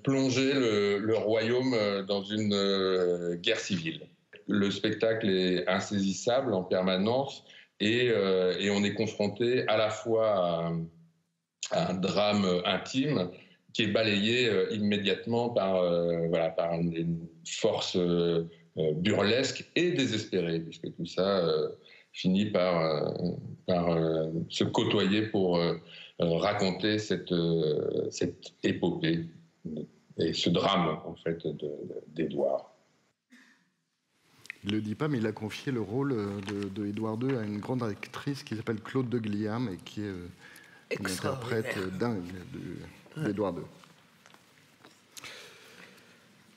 plonger le royaume dans une guerre civile. Le spectacle est insaisissable en permanence et on est confronté à la fois à un drame intime qui est balayé immédiatement par une force burlesque et désespérée, puisque tout ça finit par se côtoyer pour raconter cette épopée et ce drame, en fait, d'Édouard. Il ne le dit pas, mais il a confié le rôle de Édouard II à une grande actrice qui s'appelle Claude de Gliam et qui est une interprète dingue d'Édouard II.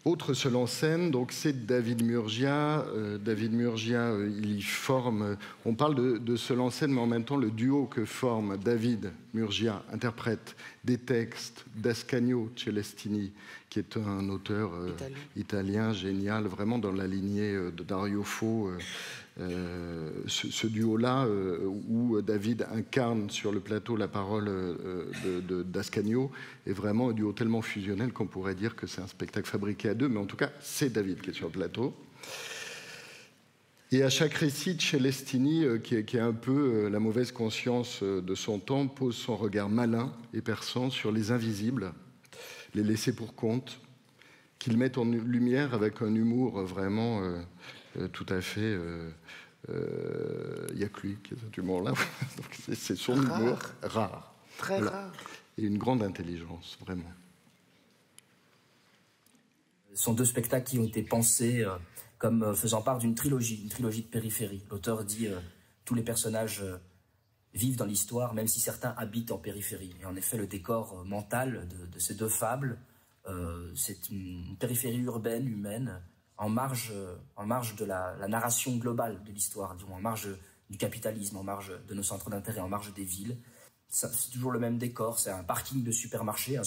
Autre seul en scène, donc c'est David Murgia. David Murgia, il y forme. On parle de seul en scène, mais en même temps le duo que forme David Murgia, interprète des textes d'Ascanio Celestini, qui est un auteur italien génial, vraiment dans la lignée de Dario Fo. Ce duo-là, où David incarne sur le plateau la parole d'Ascanio, est vraiment un duo tellement fusionnel qu'on pourrait dire que c'est un spectacle fabriqué à deux, mais en tout cas, c'est David qui est sur le plateau. Et à chaque récit, Celestini, qui est un peu la mauvaise conscience de son temps, pose son regard malin et perçant sur les invisibles, les laissés pour compte, qu'il met en lumière avec un humour vraiment tout à fait... Il n'y a que lui qui a cet humour-là. C'est son humour rare. Très rare. Et une grande intelligence, vraiment. Ce sont deux spectacles qui ont été pensés comme faisant part d'une trilogie de périphérie. L'auteur dit tous les personnages vivent dans l'histoire, même si certains habitent en périphérie. Et en effet, le décor mental de ces deux fables, c'est une périphérie urbaine, humaine, en marge de la narration globale de l'histoire, en marge du capitalisme, en marge de nos centres d'intérêt, en marge des villes. C'est toujours le même décor, c'est un parking de supermarché,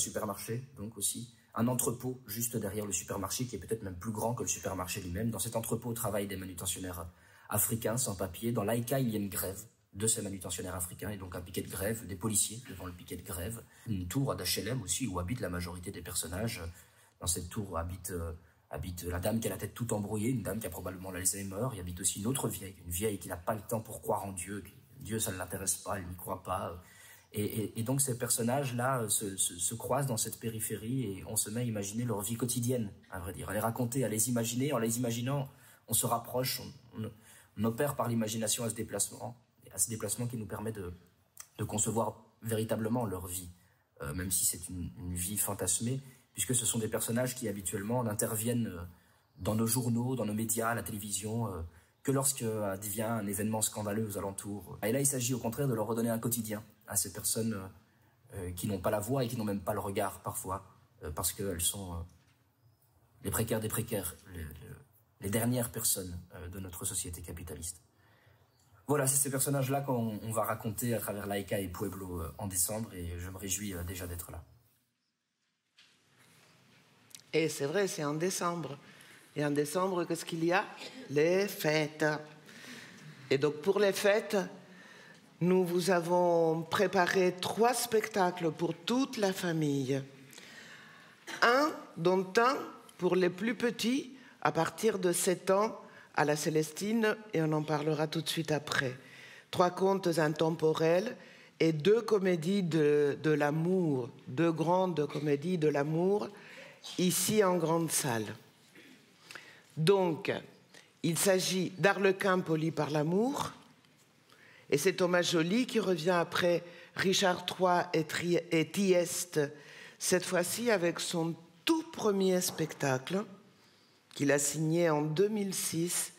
donc aussi un entrepôt juste derrière le supermarché qui est peut-être même plus grand que le supermarché lui-même. Dans cet entrepôt travaillent des manutentionnaires africains sans papier. Dans l'Aïka, il y a une grève de ces manutentionnaires africains et donc un piquet de grève, des policiers devant le piquet de grève. Une tour d'HLM aussi où habite la majorité des personnages. Dans cette tour habite la dame qui a la tête toute embrouillée, une dame qui a probablement l'Alzheimer. Il habite aussi une autre vieille, qui n'a pas le temps pour croire en Dieu. Dieu, ça ne l'intéresse pas, elle n'y croit pas. Et donc ces personnages-là se croisent dans cette périphérie et on se met à imaginer leur vie quotidienne, à vrai dire. À les raconter, à les imaginer. En les imaginant, on se rapproche, on opère par l'imagination à ce déplacement qui nous permet de concevoir véritablement leur vie, même si c'est une vie fantasmée, puisque ce sont des personnages qui habituellement n'interviennent dans nos journaux, dans nos médias, à la télévision, que lorsque advient un événement scandaleux aux alentours. Et là, il s'agit au contraire de leur redonner un quotidien à ces personnes qui n'ont pas la voix et qui n'ont même pas le regard parfois, parce qu'elles sont les précaires des précaires, les dernières personnes de notre société capitaliste. Voilà, c'est ces personnages-là qu'on va raconter à travers Laïka et Pueblo en décembre, et je me réjouis déjà d'être là. Et c'est vrai, c'est en décembre. Et en décembre, qu'est-ce qu'il y a? Les fêtes. Et donc pour les fêtes, nous vous avons préparé 3 spectacles pour toute la famille. Dont un pour les plus petits, à partir de 7 ans, à la Célestine, et on en parlera tout de suite après. 3 contes intemporels et 2 comédies de l'amour, 2 grandes comédies de l'amour, ici en grande salle. Donc, il s'agit d'Arlequin poli par l'amour, et c'est Thomas Joly qui revient après Richard III et Thieste, cette fois-ci avec son tout premier spectacle, qu'il a signé en 2006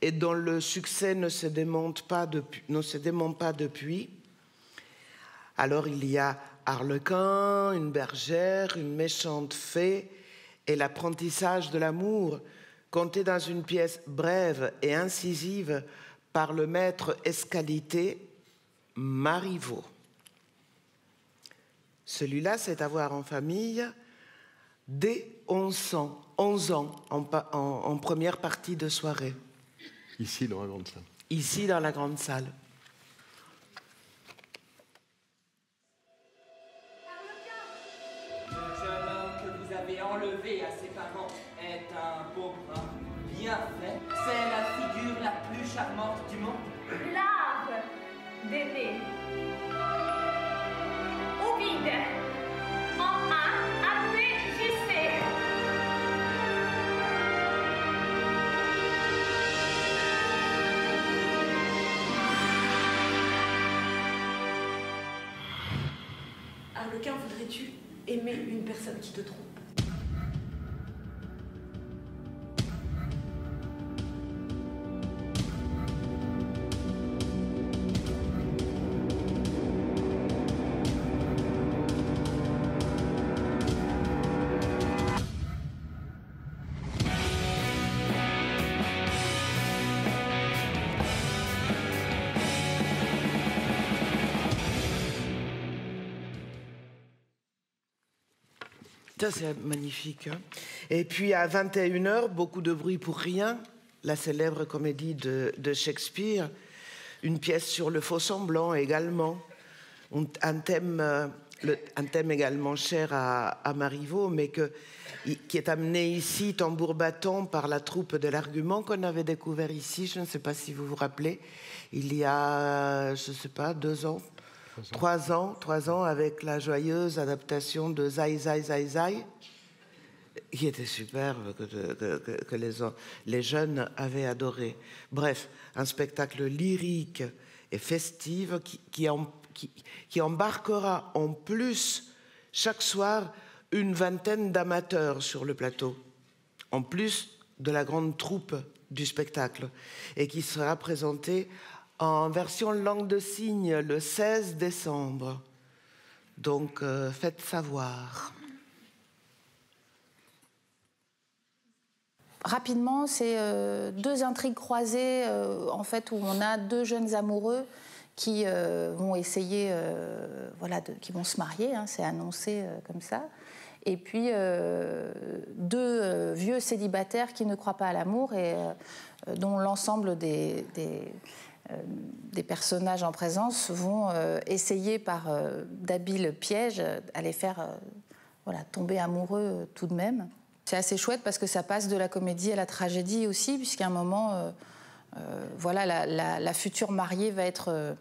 et dont le succès ne se démonte pas depuis. Alors il y a Arlequin, une bergère, une méchante fée et l'apprentissage de l'amour, conté dans une pièce brève et incisive par le maître escalité Marivaux. Celui-là, c'est à voir en famille dès 11 ans en première partie de soirée. Ici, dans la grande salle. Ici, dans la grande salle. Le jeune homme que vous avez enlevé à ses parents est un beau brun, bien fait. C'est la figure la plus charmante du monde. L'art d'aimer. Ovide. En un, après, je sais. Arlequin, voudrais-tu aimer une personne qui te trompe? Ça, c'est magnifique. Hein. Et puis à 21h, beaucoup de bruit pour rien, la célèbre comédie de Shakespeare, une pièce sur le faux semblant également, un thème également cher à Marivaux, mais qui est amené ici, tambour-bâton, par la troupe de l'Argument qu'on avait découvert ici, je ne sais pas si vous vous rappelez, il y a, je ne sais pas, 2 ans, 3 ans, avec la joyeuse adaptation de Zai Zai Zai Zai, qui était superbe, que les jeunes avaient adoré. Bref, un spectacle lyrique et festif qui embarquera en plus chaque soir une vingtaine d'amateurs sur le plateau, en plus de la grande troupe du spectacle, et qui sera présenté en version langue de signes le 16 décembre. Donc, faites savoir. Rapidement, c'est 2 intrigues croisées, en fait, où on a 2 jeunes amoureux qui vont essayer, qui vont se marier, hein, c'est annoncé comme ça. Et puis 2 vieux célibataires qui ne croient pas à l'amour et dont l'ensemble des personnages en présence vont essayer par d'habiles pièges à les faire tomber amoureux tout de même. C'est assez chouette parce que ça passe de la comédie à la tragédie aussi, puisqu'à un moment, la future mariée va être,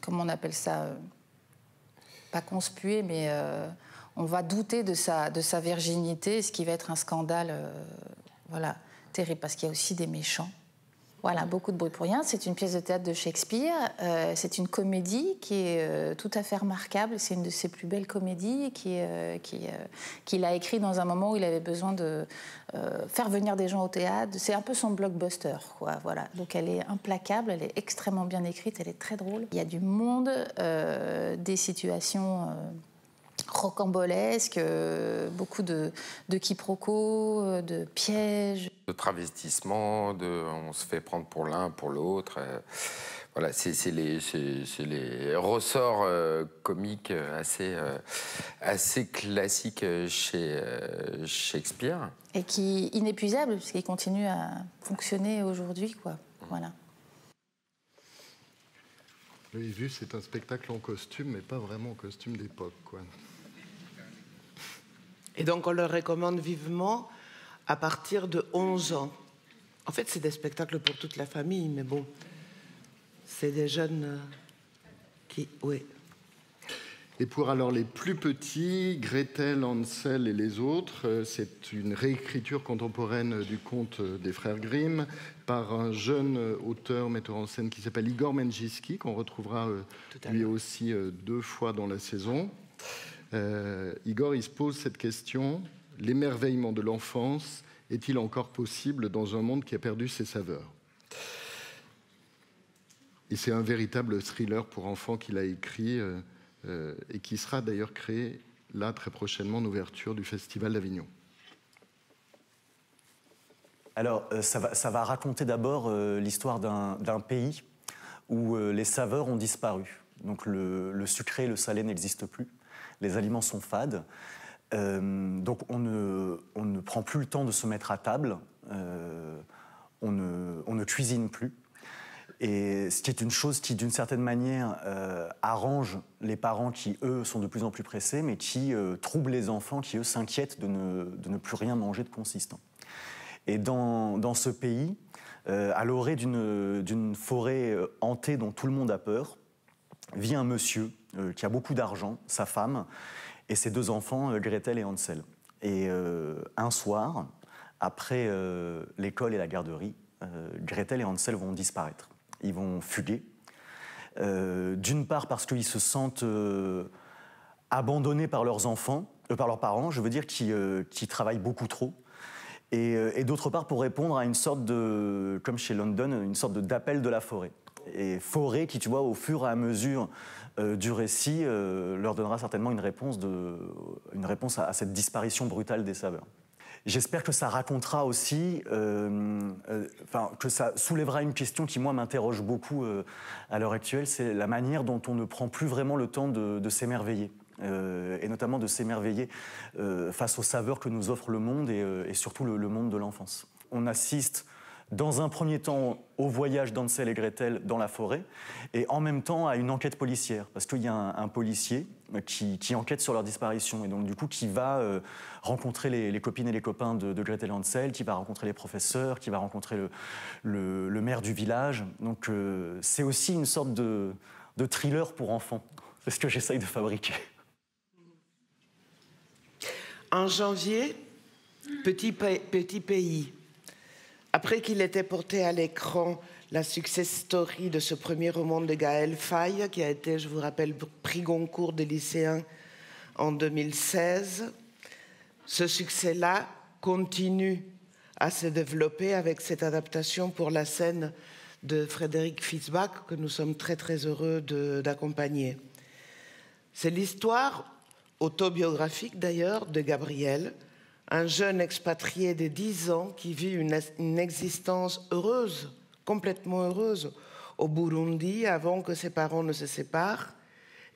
comment on appelle ça, pas conspuée, mais on va douter de sa virginité, ce qui va être un scandale terrible, parce qu'il y a aussi des méchants. Voilà, beaucoup de bruit pour rien. C'est une pièce de théâtre de Shakespeare. C'est une comédie qui est tout à fait remarquable. C'est une de ses plus belles comédies qu'il a écrit dans un moment où il avait besoin de faire venir des gens au théâtre. C'est un peu son blockbuster, quoi. Voilà. Donc elle est implacable, elle est extrêmement bien écrite, elle est très drôle. Il y a du monde, des situations rocambolesques, beaucoup de quiproquos, de pièges. De travestissement, on se fait prendre pour l'un, pour l'autre. Voilà, c'est les ressorts comiques assez classiques chez Shakespeare. Et qui inépuisable, puisqu'il continue à fonctionner aujourd'hui, quoi. Voilà. Vous l'avez vu, c'est un spectacle en costume, mais pas vraiment en costume d'époque, quoi. Et donc, on le recommande vivement à partir de 11 ans. En fait, c'est des spectacles pour toute la famille, mais bon, c'est des jeunes qui... Oui. Et pour alors les plus petits, Gretel, Hansel et les autres, c'est une réécriture contemporaine du conte des frères Grimm par un jeune auteur, metteur en scène qui s'appelle Igor Menjinski, qu'on retrouvera lui aussi 2 fois dans la saison. Igor, il se pose cette question: l'émerveillement de l'enfance est-il encore possible dans un monde qui a perdu ses saveurs? Et c'est un véritable thriller pour enfants qu'il a écrit et qui sera d'ailleurs créé là très prochainement en ouverture du Festival d'Avignon. Alors, ça va raconter d'abord l'histoire d'un pays où les saveurs ont disparu. Donc le sucré et le salé n'existent plus. Les aliments sont fades. Donc on ne prend plus le temps de se mettre à table. On ne cuisine plus. Et ce qui est une chose qui, d'une certaine manière, arrange les parents qui, eux, sont de plus en plus pressés, mais qui trouble les enfants qui, eux, s'inquiètent de ne plus rien manger de consistant. Et dans ce pays, à l'orée d'une forêt hantée dont tout le monde a peur, vit un monsieur qui a beaucoup d'argent, sa femme, et ses 2 enfants, Gretel et Hansel. Et un soir, après l'école et la garderie, Gretel et Hansel vont disparaître. Ils vont fuguer. D'une part parce qu'ils se sentent abandonnés par leurs enfants, par leurs parents, je veux dire, qui travaillent beaucoup trop. Et d'autre part pour répondre à une sorte de, comme chez London, une sorte d'appel de la forêt. Et forêt qui, tu vois, au fur et à mesure du récit, leur donnera certainement une réponse à cette disparition brutale des saveurs. J'espère que ça racontera aussi, que ça soulèvera une question qui, moi, m'interroge beaucoup à l'heure actuelle, c'est la manière dont on ne prend plus vraiment le temps de s'émerveiller. Et notamment de s'émerveiller face aux saveurs que nous offre le monde et surtout le monde de l'enfance. On assiste dans un premier temps au voyage d'Hansel et Gretel dans la forêt et en même temps à une enquête policière parce qu'il y a un policier qui enquête sur leur disparition et donc du coup qui va rencontrer les copines et les copains de Gretel et Hansel, qui va rencontrer les professeurs, qui va rencontrer le maire du village. Donc c'est aussi une sorte de thriller pour enfants. C'est ce que j'essaye de fabriquer. En janvier, Petit pays. Après qu'il était porté à l'écran la success story de ce premier roman de Gaël Faye, qui a été, je vous rappelle, prix Goncourt des lycéens en 2016, ce succès-là continue à se développer avec cette adaptation pour la scène de Frédéric Fitzbach que nous sommes très très heureux d'accompagner. C'est l'histoire autobiographique d'ailleurs de Gabriel, un jeune expatrié de 10 ans qui vit une existence heureuse, complètement heureuse, au Burundi avant que ses parents ne se séparent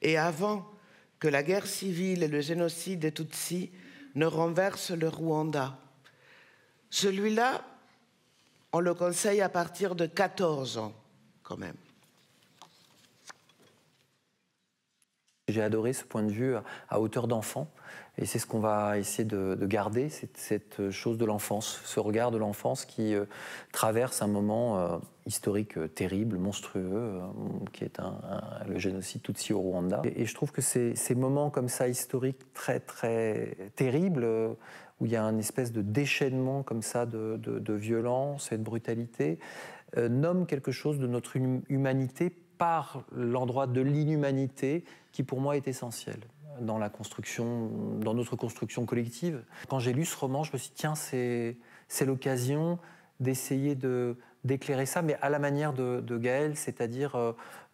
et avant que la guerre civile et le génocide des Tutsis ne renversent le Rwanda. Celui-là, on le conseille à partir de 14 ans, quand même. J'ai adoré ce point de vue à hauteur d'enfant, et c'est ce qu'on va essayer de garder, cette chose de l'enfance, ce regard de l'enfance qui traverse un moment historique terrible, monstrueux, qui est le génocide Tutsi au Rwanda. Et je trouve que ces moments comme ça, historiques, très très terribles, où il y a une espèce de déchaînement comme ça de violence et de brutalité, nomment quelque chose de notre humanité par l'endroit de l'inhumanité qui pour moi est essentiel dans la construction, dans notre construction collective. Quand j'ai lu ce roman, je me suis dit tiens, c'est l'occasion d'essayer d'éclairer ça, mais à la manière de Gaël, c'est-à-dire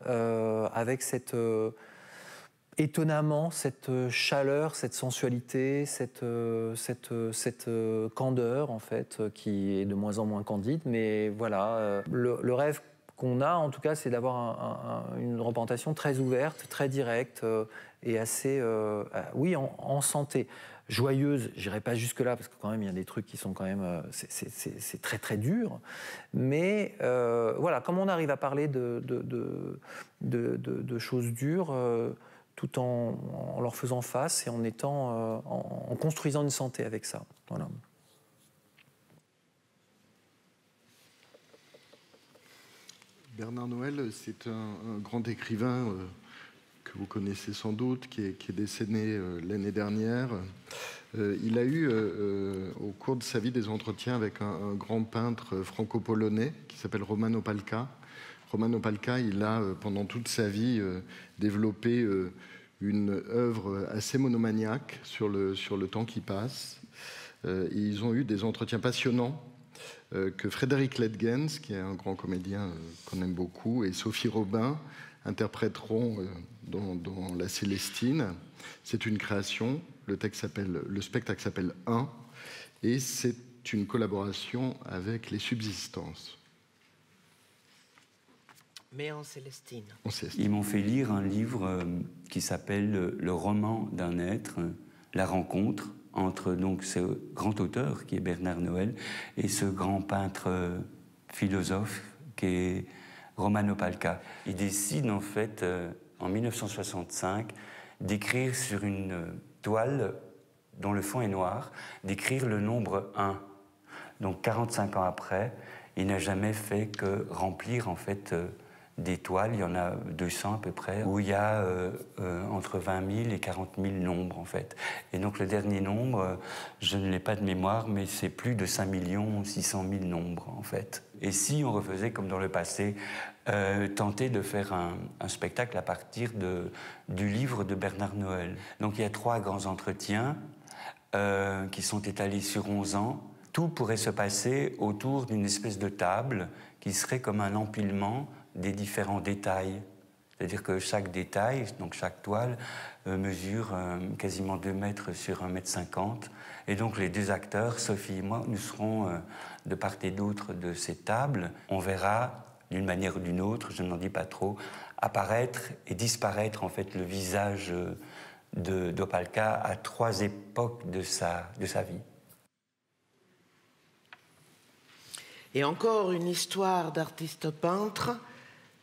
avec cette étonnamment cette chaleur, cette sensualité, cette candeur en fait, qui est de moins en moins candide. Mais voilà, le rêve qu'on a, en tout cas, c'est d'avoir une représentation très ouverte, très directe et assez, oui, en santé. Joyeuse, j'irai pas jusque-là, parce que quand même, il y a des trucs qui sont quand même... c'est très, très dur. Mais voilà, comme on arrive à parler de choses dures, tout en leur faisant face et en construisant une santé avec ça. Voilà. Bernard Noël, c'est un grand écrivain que vous connaissez sans doute, qui est décédé l'année dernière. Il a eu, au cours de sa vie, des entretiens avec un grand peintre franco-polonais qui s'appelle Roman Opalka. Roman Opalka, il a, pendant toute sa vie, développé une œuvre assez monomaniaque sur le temps qui passe. Et ils ont eu des entretiens passionnants que Frédéric Ledgens, qui est un grand comédien qu'on aime beaucoup, et Sophie Robin interpréteront dans La Célestine. C'est une création, le spectacle s'appelle 1, et c'est une collaboration avec les Subsistances. Mais en Célestine. Ils m'ont fait lire un livre qui s'appelle Le roman d'un être, la rencontre entre donc ce grand auteur qui est Bernard Noël et ce grand peintre philosophe qui est Roman Opalka. Il décide en fait en 1965 d'écrire sur une toile dont le fond est noir, d'écrire le nombre 1. Donc 45 ans après, il n'a jamais fait que remplir en fait des toiles, il y en a 200 à peu près, où il y a entre 20 000 et 40 000 nombres en fait. Et donc le dernier nombre, je ne l'ai pas de mémoire, mais c'est plus de 5 600 000 nombres en fait. Et si on refaisait comme dans le passé, tenter de faire un spectacle à partir du livre de Bernard Noël. Donc il y a 3 grands entretiens qui sont étalés sur 11 ans. Tout pourrait se passer autour d'une espèce de table qui serait comme un empilement des différents détails. C'est-à-dire que chaque détail, donc chaque toile, mesure quasiment 2 mètres sur 1,50 m. Et donc les 2 acteurs, Sophie et moi, nous serons de part et d'autre de ces tables. On verra, d'une manière ou d'une autre, je n'en dis pas trop, apparaître et disparaître en fait le visage d'Opalka à 3 époques de sa vie. Et encore une histoire d'artiste peintre,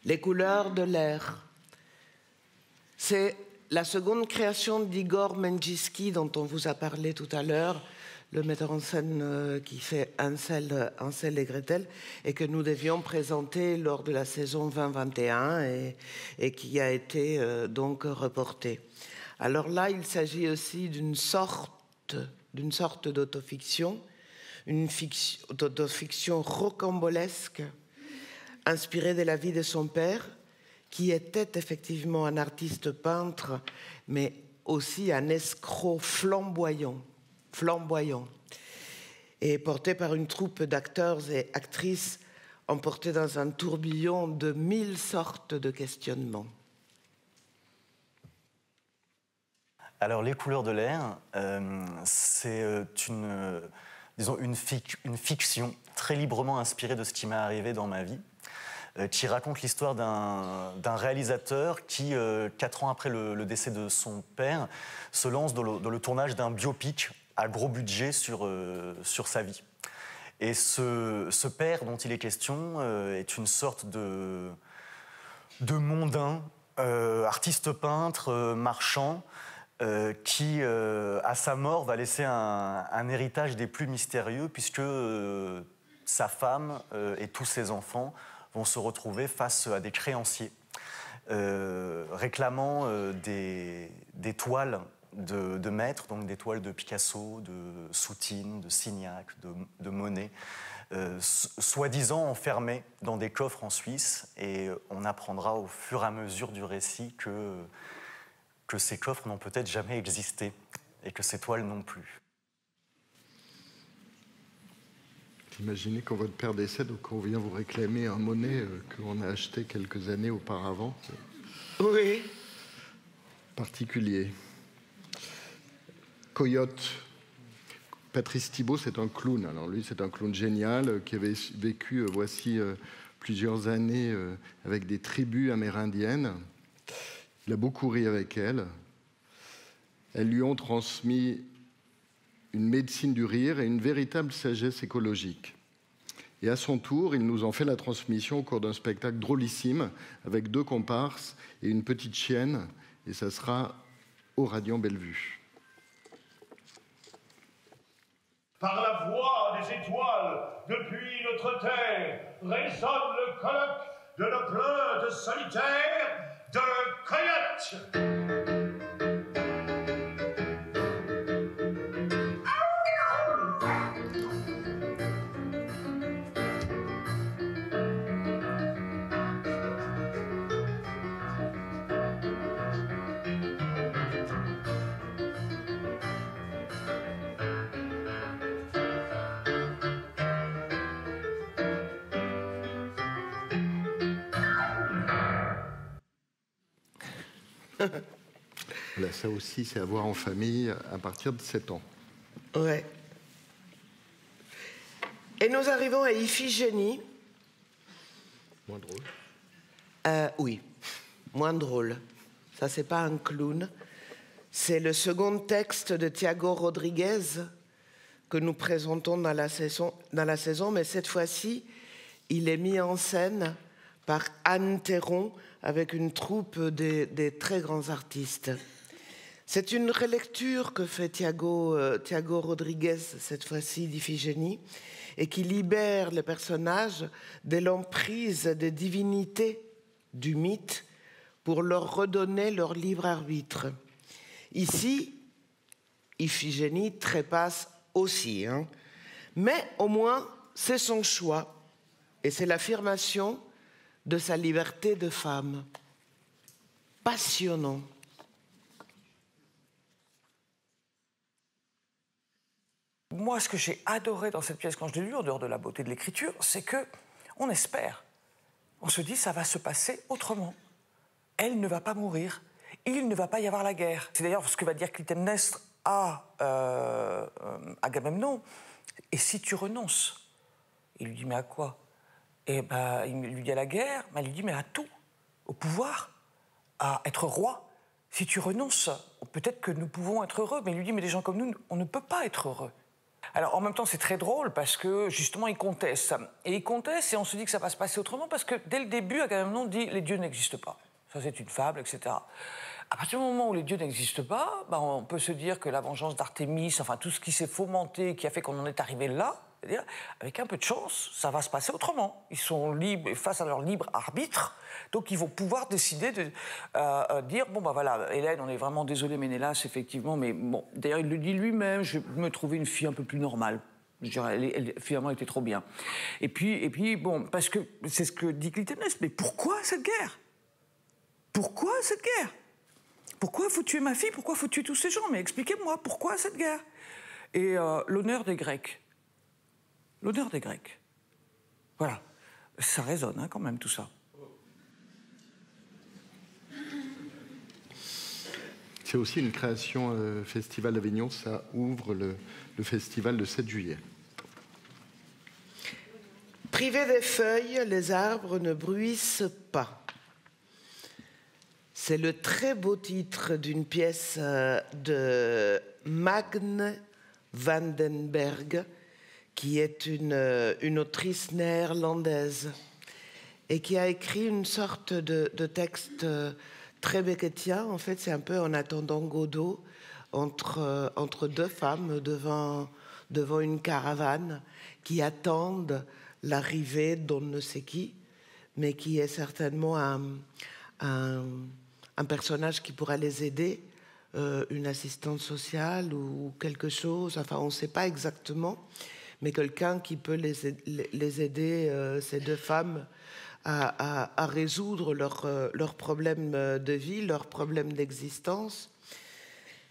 les couleurs de l'air. C'est la seconde création d'Igor Menjinski dont on vous a parlé tout à l'heure, le metteur en scène qui fait Hansel et Gretel, et que nous devions présenter lors de la saison 2021 et qui a été donc reportée. Alors là, il s'agit aussi d'une sorte d'autofiction, une autofiction rocambolesque, inspirée de la vie de son père, qui était effectivement un artiste peintre, mais aussi un escroc flamboyant, et porté par une troupe d'acteurs et actrices emportés dans un tourbillon de 1000 sortes de questionnements. Alors, Les couleurs de l'air, c'est une fiction très librement inspirée de ce qui m'est arrivé dans ma vie, qui raconte l'histoire d'un réalisateur qui, 4 ans après le décès de son père, se lance dans le tournage d'un biopic à gros budget sur sa vie. Et ce père dont il est question est une sorte de mondain, artiste peintre, marchand, qui, à sa mort, va laisser un héritage des plus mystérieux, puisque sa femme et tous ses enfants vont se retrouver face à des créanciers réclamant des toiles de maîtres, donc des toiles de Picasso, de Soutine, de Signac, de Monet, soi-disant enfermées dans des coffres en Suisse. Et on apprendra au fur et à mesure du récit que ces coffres n'ont peut-être jamais existé et que ces toiles non plus. Imaginez quand votre père décède ou qu'on vient vous réclamer un Monet qu'on a acheté quelques années auparavant. Oui. Particulier. Coyote. Patrice Thibault, c'est un clown. Alors lui, c'est un clown génial qui avait vécu voici plusieurs années avec des tribus amérindiennes. Il a beaucoup ri avec elles. Elles lui ont transmis une médecine du rire et une véritable sagesse écologique. Et à son tour, il nous en fait la transmission au cours d'un spectacle drôlissime avec 2 comparses et une petite chienne, et ça sera au Radiant Bellevue. Par la voix des étoiles, depuis notre terre, résonne le colloque de nos plaintes solitaires de Coyote. Là, ça aussi, c'est à voir en famille à partir de 7 ans. Ouais. Et nous arrivons à Iphigénie. Moins drôle. Oui, moins drôle. Ça, c'est pas un clown. C'est le second texte de Thiago Rodriguez que nous présentons dans la saison, mais cette fois-ci, il est mis en scène par Anne Théron avec une troupe des très grands artistes. C'est une relecture que fait Thiago Rodriguez, cette fois-ci, d'Iphigénie, et qui libère les personnages de l'emprise des divinités du mythe pour leur redonner leur libre arbitre. Ici, Iphigénie trépasse aussi, hein. Mais au moins, c'est son choix, et c'est l'affirmation de sa liberté de femme. Passionnant. Moi, ce que j'ai adoré dans cette pièce quand je l'ai lue, en dehors de la beauté de l'écriture, c'est que on espère. On se dit, ça va se passer autrement. Elle ne va pas mourir. Il ne va pas y avoir la guerre. C'est d'ailleurs ce que va dire Clytemnestre à Agamemnon. Et si tu renonces? Il lui dit, mais à quoi? Et ben, il lui dit à la guerre, mais il lui dit, mais à tout, au pouvoir, à être roi. Si tu renonces, peut-être que nous pouvons être heureux. Mais il lui dit, mais des gens comme nous, on ne peut pas être heureux. Alors, en même temps, c'est très drôle parce que, justement, il conteste. Et il conteste et on se dit que ça va se passer autrement parce que, dès le début, Agamemnon dit « les dieux n'existent pas ». Ça, c'est une fable, etc. À partir du moment où les dieux n'existent pas, ben, on peut se dire que la vengeance d'Artémis, enfin, tout ce qui s'est fomenté, qui a fait qu'on en est arrivé là, c'est-à-dire, avec un peu de chance, ça va se passer autrement. Ils sont libres, face à leur libre arbitre, donc ils vont pouvoir décider de dire, bon, ben voilà, Hélène, on est vraiment désolé, Ménélas, effectivement, mais bon, d'ailleurs, il le dit lui-même, je vais me trouver une fille un peu plus normale. Je dirais, elle finalement, elle était trop bien. Et puis, bon, parce que c'est ce que dit Clytemnestre, mais pourquoi cette guerre? Pourquoi cette guerre? Pourquoi faut tuer ma fille? Pourquoi faut tuer tous ces gens? Mais expliquez-moi, pourquoi cette guerre? Et l'honneur des Grecs. L'honneur des Grecs. Voilà. Ça résonne, hein, quand même, tout ça. C'est aussi une création Festival d'Avignon. Ça ouvre le festival le 7 juillet. Privés des feuilles, les arbres ne bruissent pas. C'est le très beau titre d'une pièce de Magne van den Berg, qui est une autrice néerlandaise et qui a écrit une sorte de texte très beckettien. En fait, c'est un peu En attendant Godot, entre deux femmes devant une caravane qui attendent l'arrivée d'on ne sait qui, mais qui est certainement un personnage qui pourra les aider, une assistante sociale ou quelque chose, enfin on ne sait pas exactement, mais quelqu'un qui peut les aider, ces deux femmes, à résoudre leurs problèmes de vie, leurs problèmes d'existence.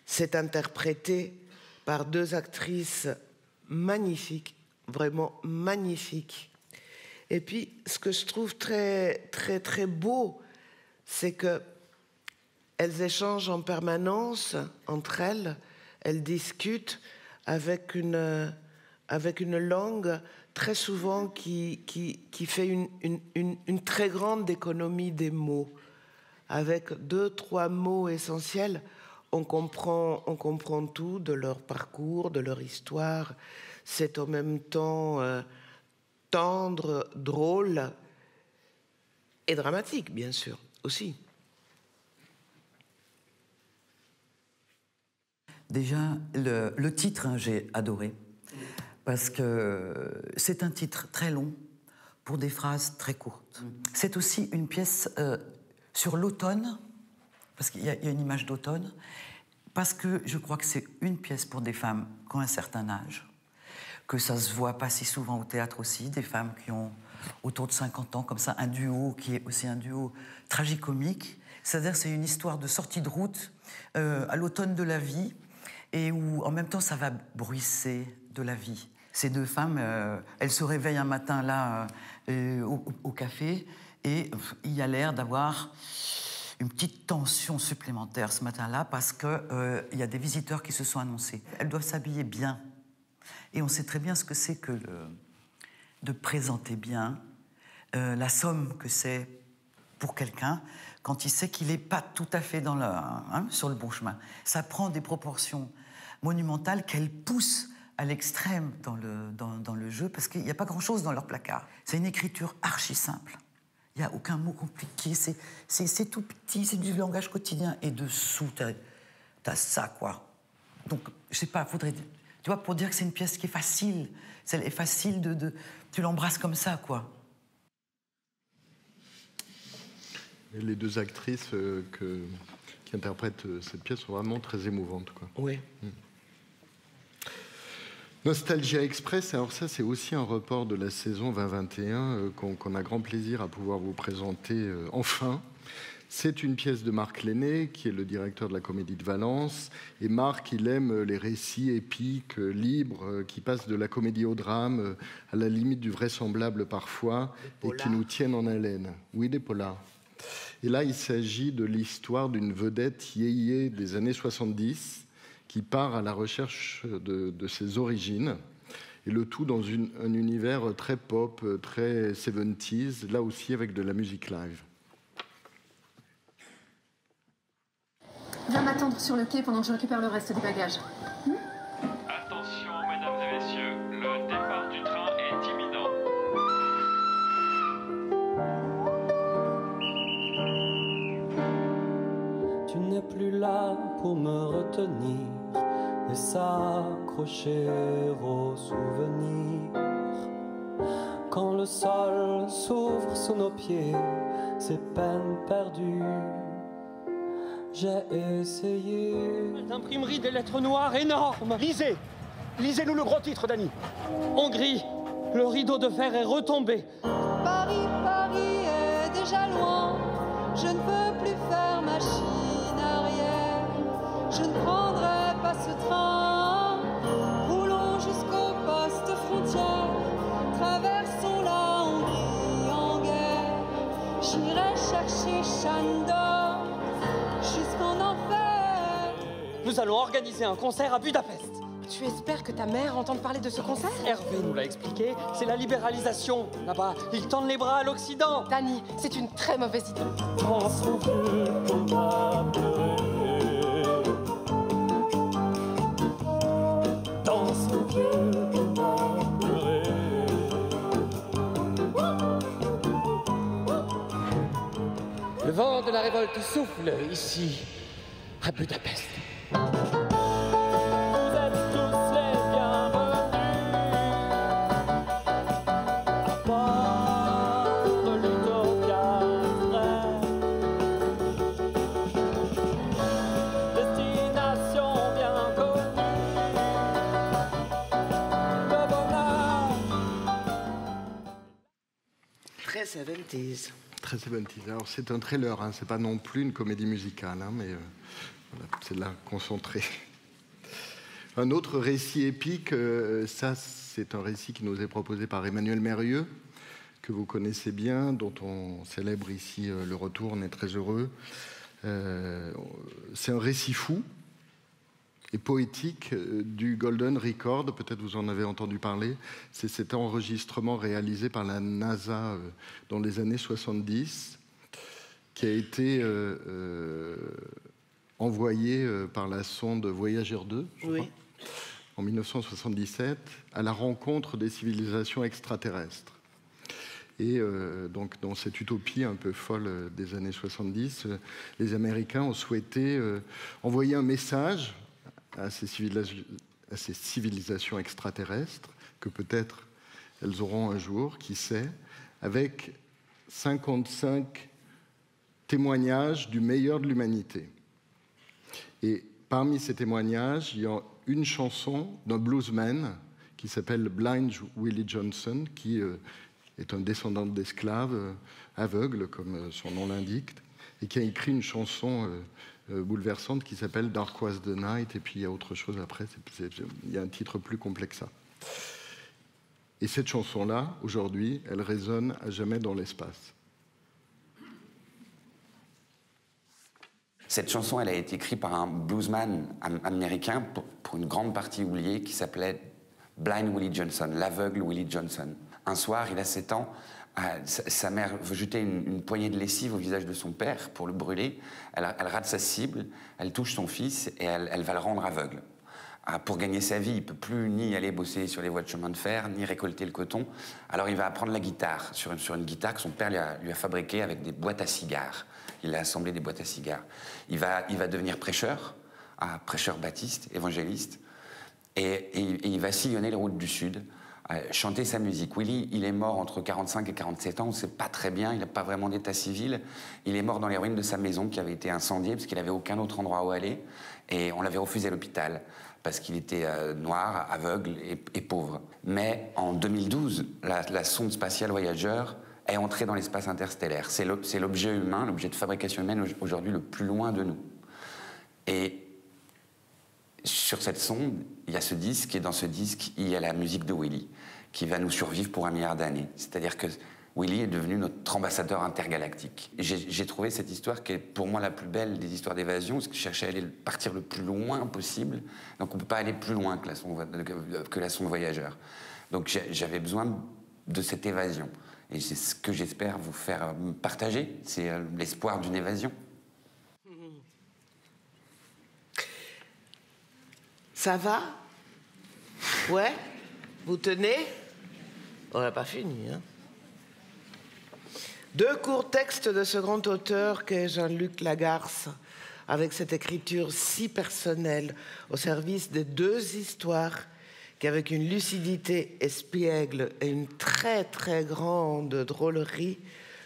C'est interprété par deux actrices magnifiques, vraiment magnifiques. Et puis, ce que je trouve très, très, très beau, c'est que elles échangent en permanence entre elles, elles discutent avec une langue très souvent qui fait une très grande économie des mots. Avec 2-3 mots essentiels, on comprend tout de leur parcours, de leur histoire. C'est en même temps tendre, drôle et dramatique, bien sûr, aussi. Déjà, le titre, hein, j'ai adoré, parce que c'est un titre très long pour des phrases très courtes. C'est aussi une pièce sur l'automne, parce qu'il y a une image d'automne, parce que je crois que c'est une pièce pour des femmes qui ont un certain âge, que ça se voit pas si souvent au théâtre aussi, des femmes qui ont autour de 50 ans, comme ça, un duo qui est aussi un duo tragicomique. C'est-à-dire c'est une histoire de sortie de route à l'automne de la vie, et où en même temps ça va bruisser de la vie. Ces deux femmes, elles se réveillent un matin là au café, et il y a l'air d'avoir une petite tension supplémentaire ce matin-là, parce qu'il y a des visiteurs qui se sont annoncés. Elles doivent s'habiller bien. Et on sait très bien ce que c'est que de présenter bien, la somme que c'est pour quelqu'un quand il sait qu'il n'est pas tout à fait sur le bon chemin. Ça prend des proportions monumentales qu'elles poussent à l'extrême dans le jeu, parce qu'il n'y a pas grand-chose dans leur placard. C'est une écriture archi simple. Il n'y a aucun mot compliqué, c'est tout petit, c'est du langage quotidien. Et dessous, t'as ça, quoi. Donc, je sais pas, faudrait... Tu vois, pour dire que c'est une pièce qui est facile, elle est facile tu l'embrasses comme ça, quoi. Et les deux actrices qui interprètent cette pièce sont vraiment très émouvantes, quoi. Oui. Nostalgia Express, alors ça c'est aussi un report de la saison 2021 qu'on a grand plaisir à pouvoir vous présenter enfin. C'est une pièce de Marc Lenné, qui est le directeur de la Comédie de Valence. Et Marc, il aime les récits épiques, libres, qui passent de la comédie au drame, à la limite du vraisemblable parfois, et qui nous tiennent en haleine. Oui, des polars. Et là, il s'agit de l'histoire d'une vedette yéyé des années 70, qui part à la recherche de ses origines, et le tout dans un univers très pop, très 70s, là aussi avec de la musique live. Viens m'attendre sur le quai pendant que je récupère le reste des bagages. Attention, mesdames et messieurs, le départ du train est imminent. Tu n'es plus là pour me retenir et s'accrocher aux souvenirs. Quand le sol s'ouvre sous nos pieds, c'est peine perdue. J'ai essayé. D'imprimerie des lettres noires énormes. Lisez. Lisez-nous le gros titre, Dany. Hongrie, le rideau de fer est retombé. Paris, Paris est déjà loin. Je ne peux plus faire machine arrière. Je ne prendrai pas ce train. Roulons jusqu'au poste frontière. Traversons la Hongrie en guerre. J'irai chercher Chandor jusqu'en enfer. Nous allons organiser un concert à Budapest. Tu espères que ta mère entende parler de ce concert? Hervé nous l'a expliqué, c'est la libéralisation. Là-bas, ils tendent les bras à l'Occident. Dany, c'est une très mauvaise idée. Dans son vieux qu'on a pleuré. Dans son vieux qu'on a pleuré. Le vent de la révolte souffle ici, à Budapest. Très 70s. Très 70s. Alors c'est un trailer, hein, c'est pas non plus une comédie musicale, hein, mais voilà, c'est là concentré. Un autre récit épique, ça c'est un récit qui nous est proposé par Emmanuel Mérieux, que vous connaissez bien, dont on célèbre ici le retour, on est très heureux. C'est un récit fou, et poétique du Golden Record, peut-être vous en avez entendu parler. C'est cet enregistrement réalisé par la NASA dans les années 70, qui a été envoyé par la sonde Voyager 2, je crois, en 1977, à la rencontre des civilisations extraterrestres. Et donc, dans cette utopie un peu folle des années 70, les Américains ont souhaité envoyer un message à ces civilisations extraterrestres, que peut-être elles auront un jour, qui sait, avec 55 témoignages du meilleur de l'humanité. Et parmi ces témoignages, il y a une chanson d'un bluesman qui s'appelle Blind Willie Johnson, qui est un descendant d'esclaves aveugle, comme son nom l'indique, et qui a écrit une chanson bouleversante qui s'appelle Dark Was the Night, et puis il y a autre chose après, il y a un titre plus complexe que ça. Et cette chanson-là, aujourd'hui, elle résonne à jamais dans l'espace. Cette chanson, elle a été écrite par un bluesman américain, pour une grande partie oubliée, qui s'appelait Blind Willie Johnson, l'aveugle Willie Johnson. Un soir, il a 7 ans, sa mère veut jeter une poignée de lessive au visage de son père pour le brûler. Elle rate sa cible, elle touche son fils et elle va le rendre aveugle. Pour gagner sa vie, il ne peut plus ni aller bosser sur les voies de chemin de fer, ni récolter le coton. Alors il va apprendre la guitare, sur une guitare que son père lui a fabriquée avec des boîtes à cigares. Il a assemblé des boîtes à cigares. Il va devenir prêcheur, prêcheur baptiste, évangéliste, et il va sillonner les routes du Sud, chanter sa musique. Willie, il est mort entre 45 et 47 ans, on ne sait pas très bien, il n'a pas vraiment d'état civil. Il est mort dans les ruines de sa maison qui avait été incendiée parce qu'il n'avait aucun autre endroit où aller, et on l'avait refusé à l'hôpital parce qu'il était noir, aveugle et pauvre. Mais en 2012, la sonde spatiale Voyager est entrée dans l'espace interstellaire. C'est l'objet humain, l'objet de fabrication humaine aujourd'hui le plus loin de nous. Et sur cette sonde, il y a ce disque, et dans ce disque, il y a la musique de Willie, qui va nous survivre pour 1 milliard d'années. C'est-à-dire que Willie est devenu notre ambassadeur intergalactique. J'ai trouvé cette histoire qui est pour moi la plus belle des histoires d'évasion, parce que je cherchais à partir le plus loin possible. Donc on ne peut pas aller plus loin que la sonde Voyageur. Donc j'avais besoin de cette évasion. Et c'est ce que j'espère vous faire partager, c'est l'espoir d'une évasion. Ça va? Ouais? Vous tenez? On n'a pas fini, hein? 2 courts textes de ce grand auteur qu'est Jean-Luc Lagarce, avec cette écriture si personnelle, au service des 2 histoires qui, avec une lucidité espiègle et une très très grande drôlerie,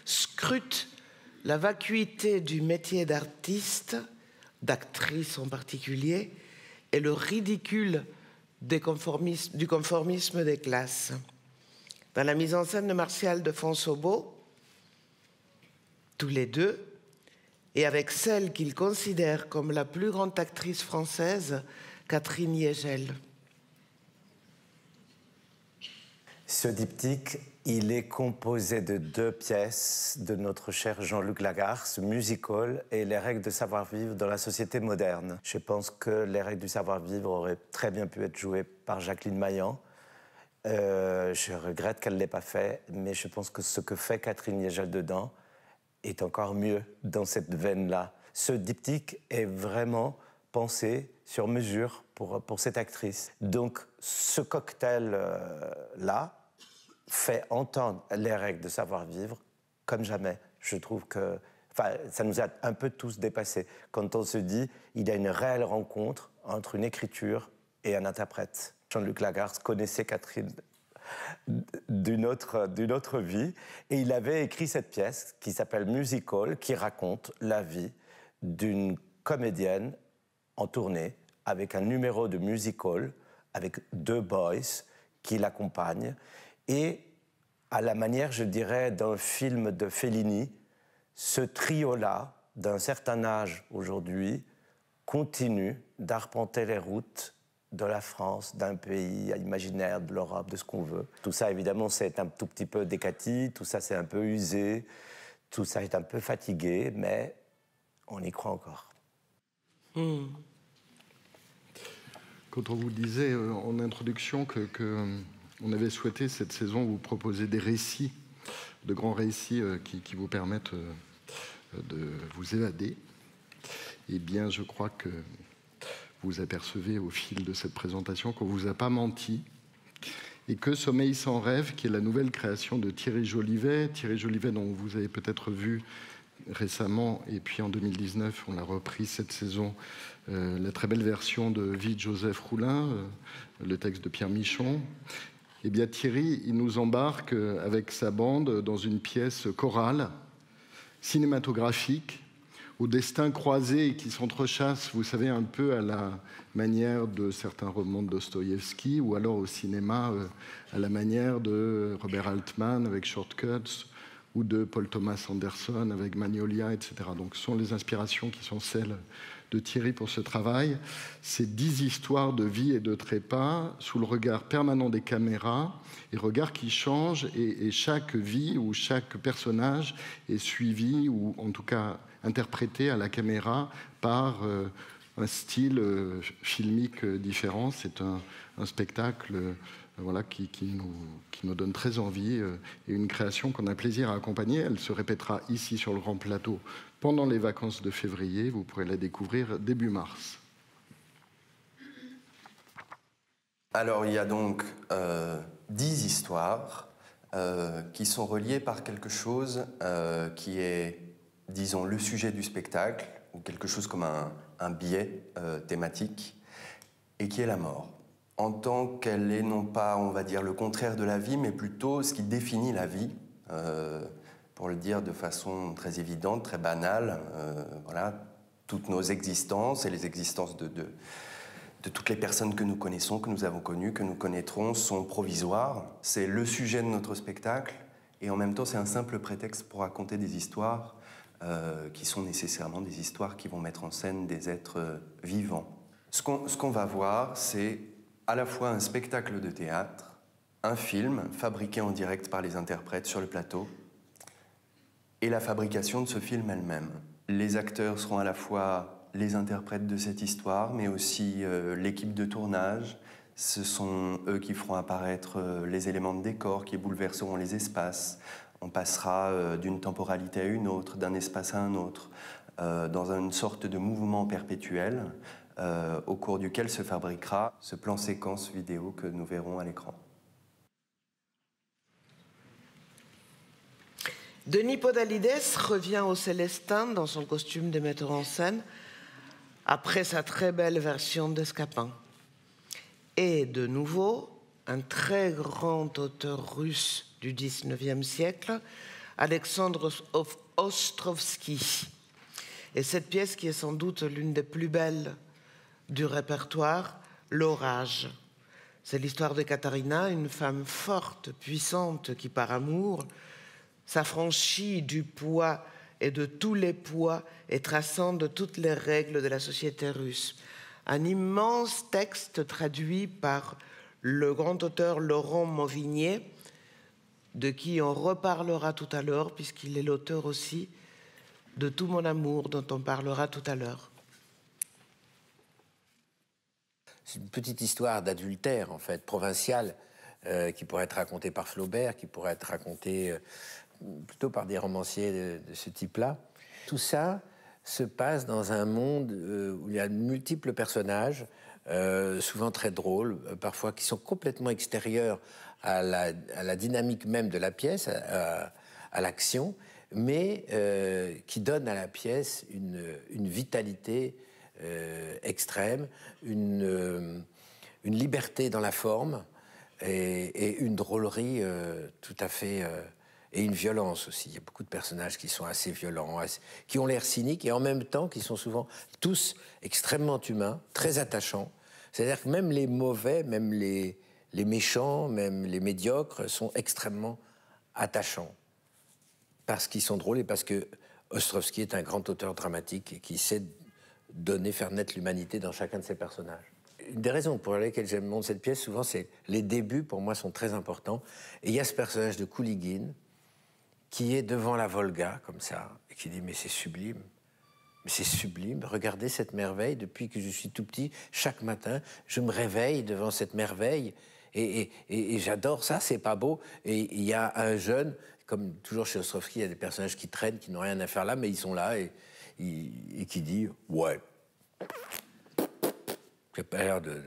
scrutent la vacuité du métier d'artiste, d'actrice en particulier, et le ridicule du conformisme des classes. Dans la mise en scène de Martial de Fonsobo, tous les 2, et avec celle qu'il considère comme la plus grande actrice française, Catherine Yegel. Ce diptyque, il est composé de 2 pièces de notre cher Jean-Luc Lagarce, Musical et Les règles de savoir-vivre dans la société moderne. Je pense que Les règles du savoir-vivre auraient très bien pu être jouées par Jacqueline Maillan. Je regrette qu'elle ne l'ait pas fait, mais je pense que ce que fait Catherine Yegel dedans est encore mieux dans cette veine-là. Ce diptyque est vraiment pensé sur mesure pour cette actrice. Donc ce cocktail-là fait entendre les règles de savoir-vivre comme jamais. Je trouve que ça nous a un peu tous dépassés quand on se dit il y a une réelle rencontre entre une écriture et un interprète. Jean-Luc Lagarce connaissait Catherine d'une autre vie, et il avait écrit cette pièce qui s'appelle Musical, qui raconte la vie d'une comédienne en tournée avec un numéro de musical avec 2 boys qui l'accompagnent, et à la manière, je dirais, d'un film de Fellini, ce trio-là, d'un certain âge aujourd'hui, continue d'arpenter les routes de la France, d'un pays imaginaire, de l'Europe, de ce qu'on veut. Tout ça, évidemment, c'est un tout petit peu décati, tout ça, c'est un peu usé, tout ça est un peu fatigué, mais on y croit encore. Quand on vous disait en introduction qu'on avait souhaité cette saison vous proposer des récits, de grands récits qui vous permettent de vous évader, eh bien, je crois que vous apercevez au fil de cette présentation qu'on ne vous a pas menti et que Sommeil sans rêve, qui est la nouvelle création de Thierry Jolivet dont vous avez peut-être vu récemment, et puis en 2019, on l'a repris cette saison, la très belle version de Vie de Joseph Roulin, le texte de Pierre Michon. Eh bien, Thierry, il nous embarque avec sa bande dans une pièce chorale, cinématographique, au destin croisé et qui s'entrechasse, vous savez, un peu à la manière de certains romans de Dostoïevski, ou alors au cinéma à la manière de Robert Altman avec Shortcuts, ou de Paul Thomas Anderson avec Magnolia, etc. Donc ce sont les inspirations qui sont celles de Thierry pour ce travail. C'est 10 histoires de vie et de trépas sous le regard permanent des caméras, et regard qui change, et chaque vie ou chaque personnage est suivi, ou en tout cas interprété à la caméra par un style filmique différent. C'est un spectacle voilà, qui nous donne très envie, et une création qu'on a plaisir à accompagner. Elle se répétera ici sur le Grand Plateau pendant les vacances de février. Vous pourrez la découvrir début mars. Alors il y a donc 10 histoires qui sont reliées par quelque chose qui est, disons, le sujet du spectacle, ou quelque chose comme un biais thématique, et qui est la mort. En tant qu'elle est non pas, on va dire, le contraire de la vie, mais plutôt ce qui définit la vie, pour le dire de façon très évidente, très banale. Voilà, toutes nos existences et les existences de toutes les personnes que nous connaissons, que nous avons connues, que nous connaîtrons, sont provisoires. C'est le sujet de notre spectacle, et en même temps, c'est un simple prétexte pour raconter des histoires qui sont nécessairement des histoires qui vont mettre en scène des êtres vivants. Ce qu'on va voir, c'est à la fois un spectacle de théâtre, un film fabriqué en direct par les interprètes sur le plateau, et la fabrication de ce film elle-même. Les acteurs seront à la fois les interprètes de cette histoire, mais aussi l'équipe de tournage. Ce sont eux qui feront apparaître les éléments de décor, qui bouleverseront les espaces. On passera d'une temporalité à une autre, d'un espace à un autre, dans une sorte de mouvement perpétuel, au cours duquel se fabriquera ce plan séquence vidéo que nous verrons à l'écran. Denis Podalides revient au Célestin dans son costume de metteur en scène après sa très belle version d'Escapin. Et de nouveau, un très grand auteur russe du XIXe siècle, Alexandre Ostrovsky. Et cette pièce, qui est sans doute l'une des plus belles du répertoire, L'Orage. C'est l'histoire de Katharina, une femme forte, puissante, qui par amour s'affranchit du poids et de tous les poids et transcende toutes les règles de la société russe. Un immense texte traduit par le grand auteur Laurent Mauvigné, de qui on reparlera tout à l'heure, puisqu'il est l'auteur aussi de Tout mon amour, dont on parlera tout à l'heure. C'est une petite histoire d'adultère, en fait, provinciale, qui pourrait être racontée par Flaubert, qui pourrait être racontée plutôt par des romanciers de ce type-là. Tout ça se passe dans un monde où il y a de multiples personnages, souvent très drôles, parfois qui sont complètement extérieurs à la dynamique même de la pièce, à l'action, mais qui donnent à la pièce une vitalité extrême, une liberté dans la forme et une drôlerie tout à fait... et une violence aussi. Il y a beaucoup de personnages qui sont assez violents, qui ont l'air cyniques et en même temps qui sont souvent tous extrêmement humains, très attachants. C'est-à-dire que même les mauvais, même les méchants, même les médiocres sont extrêmement attachants. Parce qu'ils sont drôles et parce que Ostrovsky est un grand auteur dramatique et qui sait faire naître l'humanité dans chacun de ses personnages. Une des raisons pour lesquelles j'aime monter cette pièce, souvent, c'est les débuts, pour moi, sont très importants. Et il y a ce personnage de Kouligine qui est devant la Volga, comme ça, et qui dit « mais c'est sublime, c'est sublime, regardez cette merveille. Depuis que je suis tout petit, chaque matin, je me réveille devant cette merveille. Et j'adore ça, c'est pas beau. Et il y a un jeune, comme toujours chez Ostrovsky, il y a des personnages qui traînent, qui n'ont rien à faire là, mais ils sont là et qui dit « ouais ». J'ai peur de...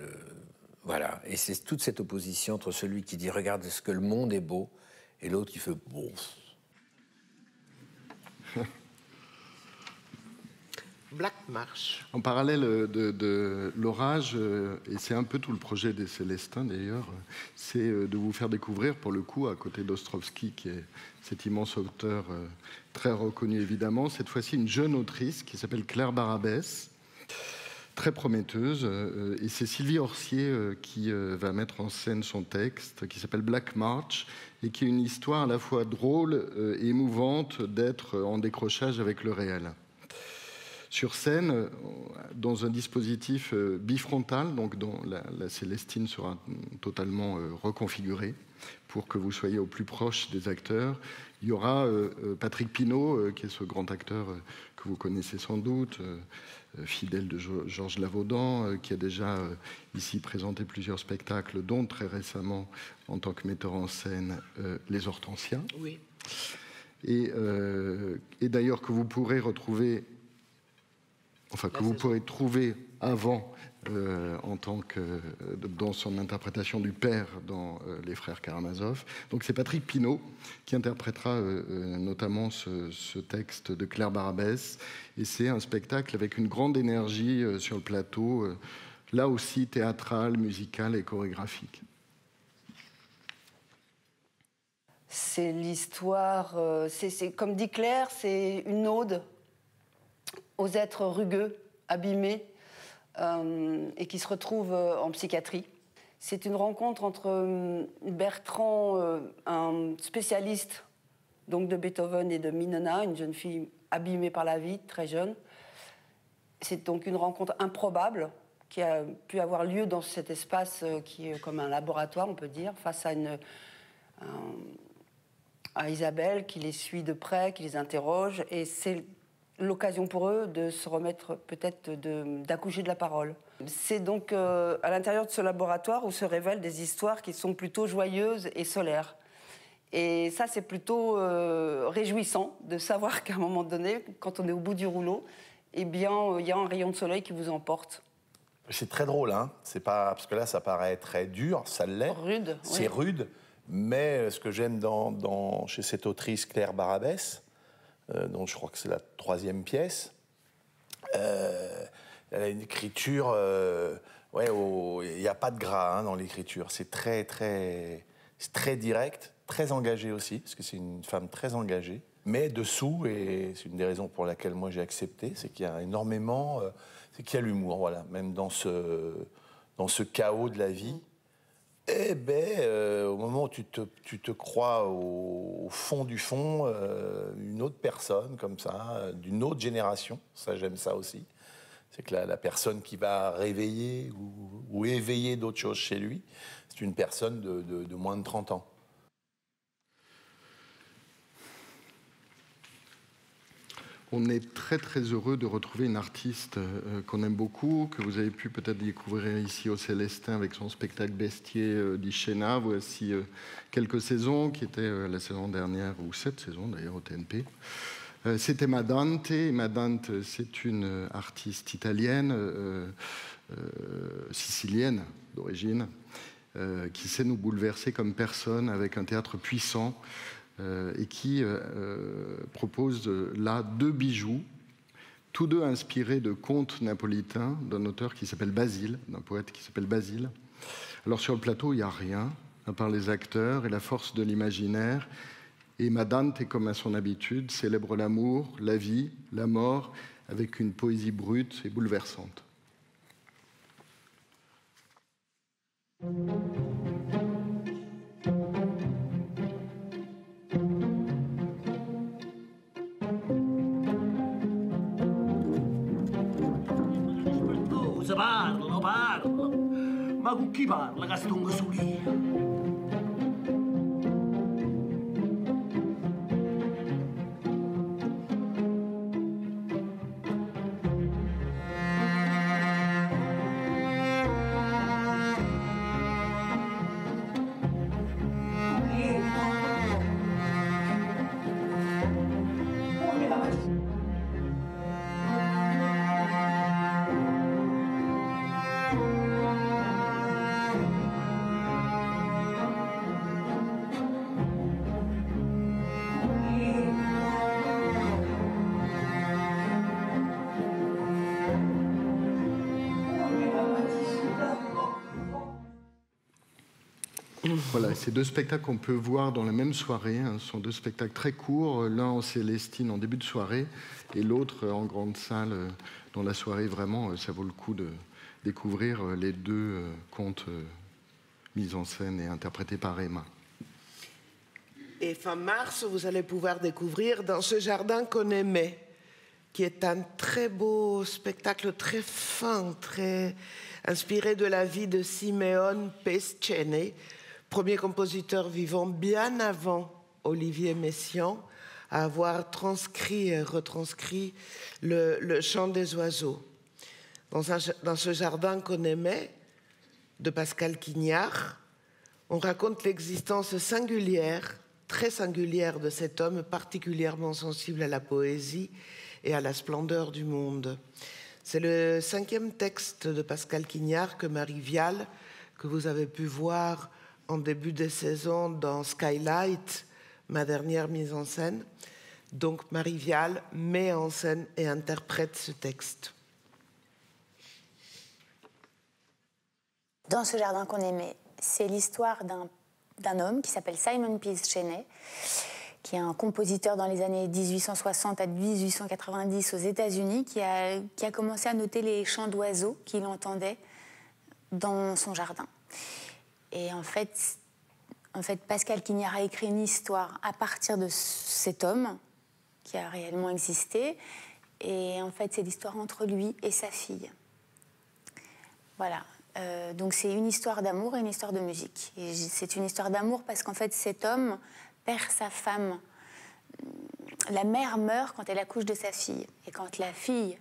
Voilà. Et c'est toute cette opposition entre celui qui dit « regarde, est-ce que le monde est beau ?» et l'autre qui fait « bon ». Black Marsh. En parallèle de l'orage, et c'est un peu tout le projet des Célestins d'ailleurs, c'est de vous faire découvrir, pour le coup, à côté d'Ostrovsky, qui est cet immense auteur très reconnu évidemment, cette fois-ci une jeune autrice qui s'appelle Claire Barabès, très prometteuse, et c'est Sylvie Orsier qui va mettre en scène son texte, qui s'appelle Black March, et qui est une histoire à la fois drôle et émouvante d'être en décrochage avec le réel. Sur scène, dans un dispositif bifrontal, donc dont la Célestine sera totalement reconfigurée pour que vous soyez au plus proche des acteurs. Il y aura Patrick Pinault, qui est ce grand acteur que vous connaissez sans doute, fidèle de Georges Lavaudan, qui a déjà ici présenté plusieurs spectacles, dont très récemment, en tant que metteur en scène, Les Hortensias. Oui. Et d'ailleurs que vous pourrez retrouver... Enfin, que vous pourrez trouver avant, en tant que dans son interprétation du père dans Les Frères Karamazov. Donc c'est Patrick Pinault qui interprétera notamment ce texte de Claire Barabès. Et c'est un spectacle avec une grande énergie sur le plateau, là aussi théâtral, musical et chorégraphique. C'est l'histoire, comme dit Claire, c'est une ode aux êtres rugueux, abîmés, et qui se retrouvent en psychiatrie. C'est une rencontre entre Bertrand, un spécialiste donc de Beethoven, et de Minona, une jeune fille abîmée par la vie, très jeune. C'est donc une rencontre improbable qui a pu avoir lieu dans cet espace qui est comme un laboratoire, on peut dire, face à Isabelle, qui les suit de près, qui les interroge, et c'est l'occasion pour eux de se remettre, peut-être d'accoucher de la parole. C'est donc à l'intérieur de ce laboratoire où se révèlent des histoires qui sont plutôt joyeuses et solaires. Et ça, c'est plutôt réjouissant de savoir qu'à un moment donné, quand on est au bout du rouleau, eh bien, il y a un rayon de soleil qui vous emporte. C'est très drôle, hein. C'est pas... Parce que là, ça paraît très dur, ça l'est. Rude. C'est rude, mais ce que j'aime chez cette autrice Claire Barabès, dont je crois que c'est la 3e pièce. Elle a une écriture... il n'y a pas de gras dans l'écriture. C'est très direct, très engagé aussi, parce que c'est une femme très engagée. Mais dessous, et c'est une des raisons pour laquelle moi j'ai accepté, c'est qu'il y a énormément... c'est qu'il y a l'humour, voilà. Même dans ce chaos de la vie, au moment où tu te crois au fond du fond, une autre personne comme ça, d'une autre génération, ça j'aime ça aussi, c'est que la personne qui va réveiller ou éveiller d'autres choses chez lui, c'est une personne de moins de 30 ans. On est très très heureux de retrouver une artiste qu'on aime beaucoup, que vous avez pu peut-être découvrir ici au Célestin avec son spectacle Bestier d'Ichena. Voici quelques saisons, qui était la saison dernière, ou cette saison d'ailleurs au TNP. C'était Madante. Madante, c'est une artiste italienne, sicilienne d'origine, qui sait nous bouleverser comme personne avec un théâtre puissant, et qui propose là 2 bijoux, tous deux inspirés de contes napolitains d'un auteur qui s'appelle Basile, d'un poète qui s'appelle Basile. Alors sur le plateau, il n'y a rien, à part les acteurs et la force de l'imaginaire. Et Madante, comme à son habitude, célèbre l'amour, la vie, la mort, avec une poésie brute et bouleversante. Parla, ma con chi parla che stonga su lì? Voilà, ces deux spectacles qu'on peut voir dans la même soirée, hein, sont deux spectacles très courts, l'un en Célestine en début de soirée et l'autre en grande salle dans la soirée. Vraiment, ça vaut le coup de découvrir les deux contes mis en scène et interprétés par Emma. Et fin mars, vous allez pouvoir découvrir Dans ce jardin qu'on aimait, qui est un très beau spectacle, très fin, très inspiré de la vie de Simeon Pescene, premier compositeur vivant bien avant Olivier Messiaen, à avoir transcrit et retranscrit le chant des oiseaux. Dans ce jardin qu'on aimait, de Pascal Quignard, on raconte l'existence singulière, très singulière de cet homme particulièrement sensible à la poésie et à la splendeur du monde. C'est le 5e texte de Pascal Quignard que Marie Vial, que vous avez pu voir en début de saison dans Skylight, ma dernière mise en scène. Donc Marie Vial met en scène et interprète ce texte. Dans ce jardin qu'on aimait, c'est l'histoire d'un homme qui s'appelle Simon Pescene, qui est un compositeur dans les années 1860 à 1890 aux États-Unis, qui a commencé à noter les chants d'oiseaux qu'il entendait dans son jardin. Et en fait, Pascal Quignard a écrit une histoire à partir de cet homme qui a réellement existé. Et en fait, c'est l'histoire entre lui et sa fille. Voilà. Donc c'est une histoire d'amour et une histoire de musique. Et c'est une histoire d'amour parce qu'en fait cet homme perd sa femme. La mère meurt quand elle accouche de sa fille. Et quand la fille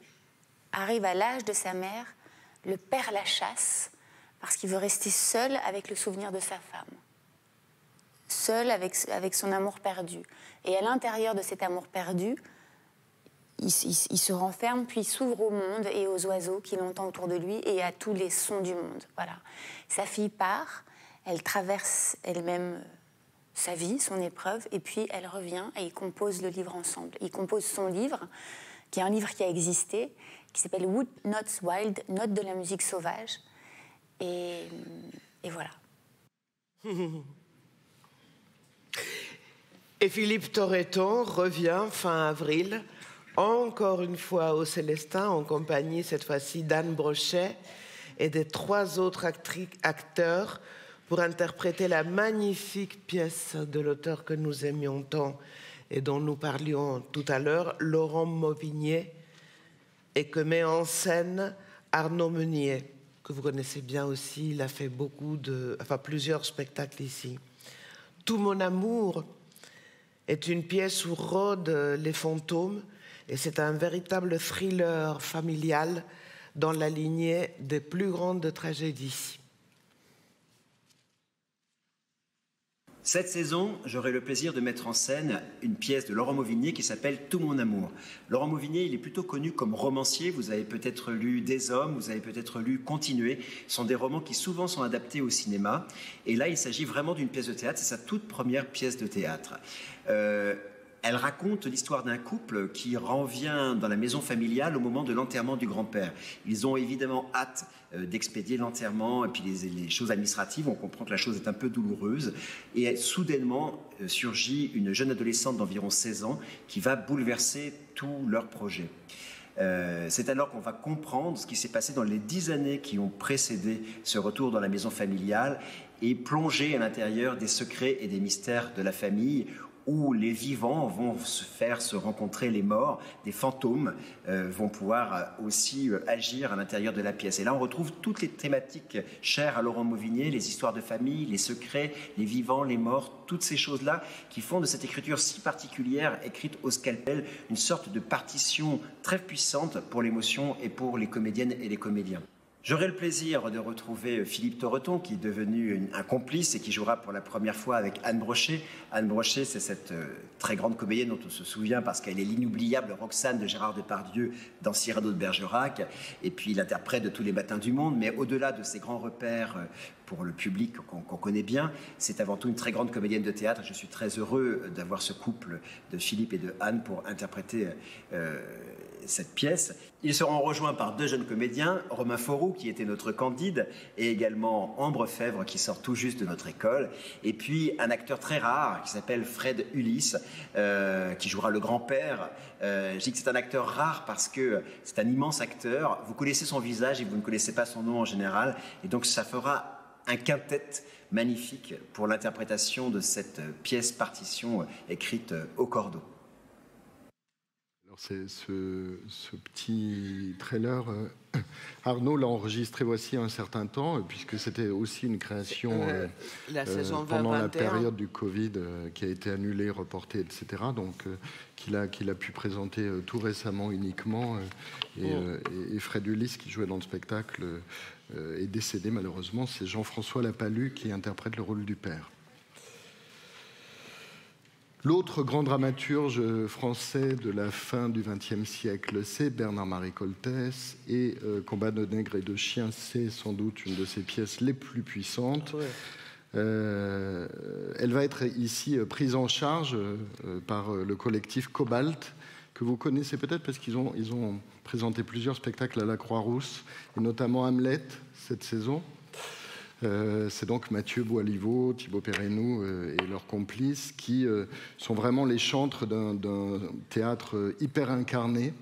arrive à l'âge de sa mère, le père la chasse parce qu'il veut rester seul avec le souvenir de sa femme. Seul avec son amour perdu. Et à l'intérieur de cet amour perdu, il se renferme, puis s'ouvre au monde et aux oiseaux qu'il entend autour de lui et à tous les sons du monde. Voilà. Sa fille part, elle traverse elle-même sa vie, son épreuve, et puis elle revient et ils composent le livre ensemble. Ils composent son livre, qui est un livre qui a existé, qui s'appelle Wood Notes Wild, notes de la musique sauvage. Et voilà. Et Philippe Torreton revient fin avril, encore une fois au Célestin, en compagnie cette fois-ci d'Anne Brochet et des 3 autres acteurs pour interpréter la magnifique pièce de l'auteur que nous aimions tant et dont nous parlions tout à l'heure, Laurent Mauvigné, et que met en scène Arnaud Meunier, que vous connaissez bien aussi. Il a fait plusieurs spectacles ici. Tout mon amour est une pièce où rôdent les fantômes. Et c'est un véritable thriller familial dans la lignée des plus grandes tragédies. Cette saison, j'aurai le plaisir de mettre en scène une pièce de Laurent Mauvigné qui s'appelle Tout mon amour. Laurent Mauvigné, il est plutôt connu comme romancier. Vous avez peut-être lu Des hommes, vous avez peut-être lu Continuer. Ce sont des romans qui souvent sont adaptés au cinéma. Et là, il s'agit vraiment d'une pièce de théâtre. C'est sa toute première pièce de théâtre. Elle raconte l'histoire d'un couple qui revient dans la maison familiale au moment de l'enterrement du grand-père. Ils ont évidemment hâte d'expédier l'enterrement et puis les choses administratives. On comprend que la chose est un peu douloureuse. Et soudainement surgit une jeune adolescente d'environ 16 ans qui va bouleverser tout leur projet. C'est alors qu'on va comprendre ce qui s'est passé dans les 10 années qui ont précédé ce retour dans la maison familiale et plonger à l'intérieur des secrets et des mystères de la famille, où les vivants vont se faire se rencontrer les morts, des fantômes vont pouvoir aussi agir à l'intérieur de la pièce. Et là, on retrouve toutes les thématiques chères à Laurent Mauvigné, les histoires de famille, les secrets, les vivants, les morts, toutes ces choses-là qui font de cette écriture si particulière, écrite au scalpel, une sorte de partition très puissante pour l'émotion et pour les comédiennes et les comédiens. J'aurai le plaisir de retrouver Philippe Torreton, qui est devenu un complice et qui jouera pour la première fois avec Anne Brochet. Anne Brochet, c'est cette très grande comédienne dont on se souvient parce qu'elle est l'inoubliable Roxane de Gérard Depardieu dans Cyrano de Bergerac, et puis l'interprète de Tous les matins du monde. Mais au-delà de ces grands repères pour le public qu'on connaît bien, c'est avant tout une très grande comédienne de théâtre. Je suis très heureux d'avoir ce couple de Philippe et de Anne pour interpréter cette pièce. Ils seront rejoints par 2 jeunes comédiens, Romain Fauroux, qui était notre Candide, et également Ambre Fèvre, qui sort tout juste de notre école, et puis un acteur très rare qui s'appelle Fred Ulysse, qui jouera le grand-père. Je dis que c'est un acteur rare parce que c'est un immense acteur. Vous connaissez son visage et vous ne connaissez pas son nom en général, et donc ça fera un quintet magnifique pour l'interprétation de cette pièce partition écrite au cordeau. C'est ce petit trailer, Arnaud l'a enregistré voici un certain temps, puisque c'était aussi une création la saison 20, pendant 21. la période du Covid qui a été annulée, reportée, etc. Donc qu'il a pu présenter tout récemment uniquement. Et Fred Ulysse, qui jouait dans le spectacle, est décédé malheureusement. C'est Jean-François Lapalu qui interprète le rôle du père. L'autre grand dramaturge français de la fin du XXe siècle, c'est Bernard-Marie Coltès, et Combat de nègres et de chiens, c'est sans doute une de ses pièces les plus puissantes. Elle va être ici prise en charge par le collectif Cobalt, que vous connaissez peut-être parce qu'ils ont présenté plusieurs spectacles à la Croix-Rousse, et notamment Hamlet cette saison. C'est donc Mathieu Boisliveau, Thibaut Perrenou et leurs complices qui sont vraiment les chantres d'un théâtre hyper incarné,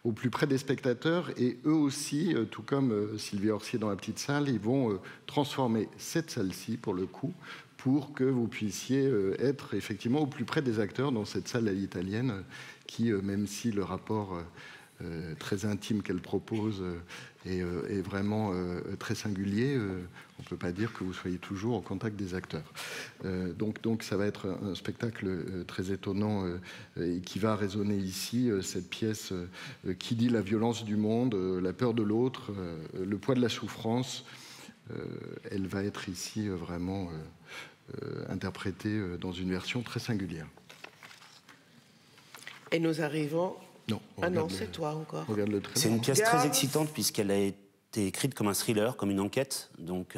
au plus près des spectateurs. Et eux aussi, tout comme Sylvie Orsier dans la petite salle, ils vont transformer cette salle-ci, pour le coup, pour que vous puissiez être effectivement au plus près des acteurs dans cette salle à l'italienne qui, même si le rapport très intime qu'elle propose est vraiment très singulier, on ne peut pas dire que vous soyez toujours au contact des acteurs. Donc ça va être un spectacle très étonnant et qui va résonner ici, cette pièce qui dit la violence du monde, la peur de l'autre, le poids de la souffrance. Elle va être ici vraiment interprétée dans une version très singulière. Et nous arrivons... Non, ah non, c'est toi encore. C'est une pièce très excitante puisqu'elle a été écrite comme un thriller, comme une enquête. Donc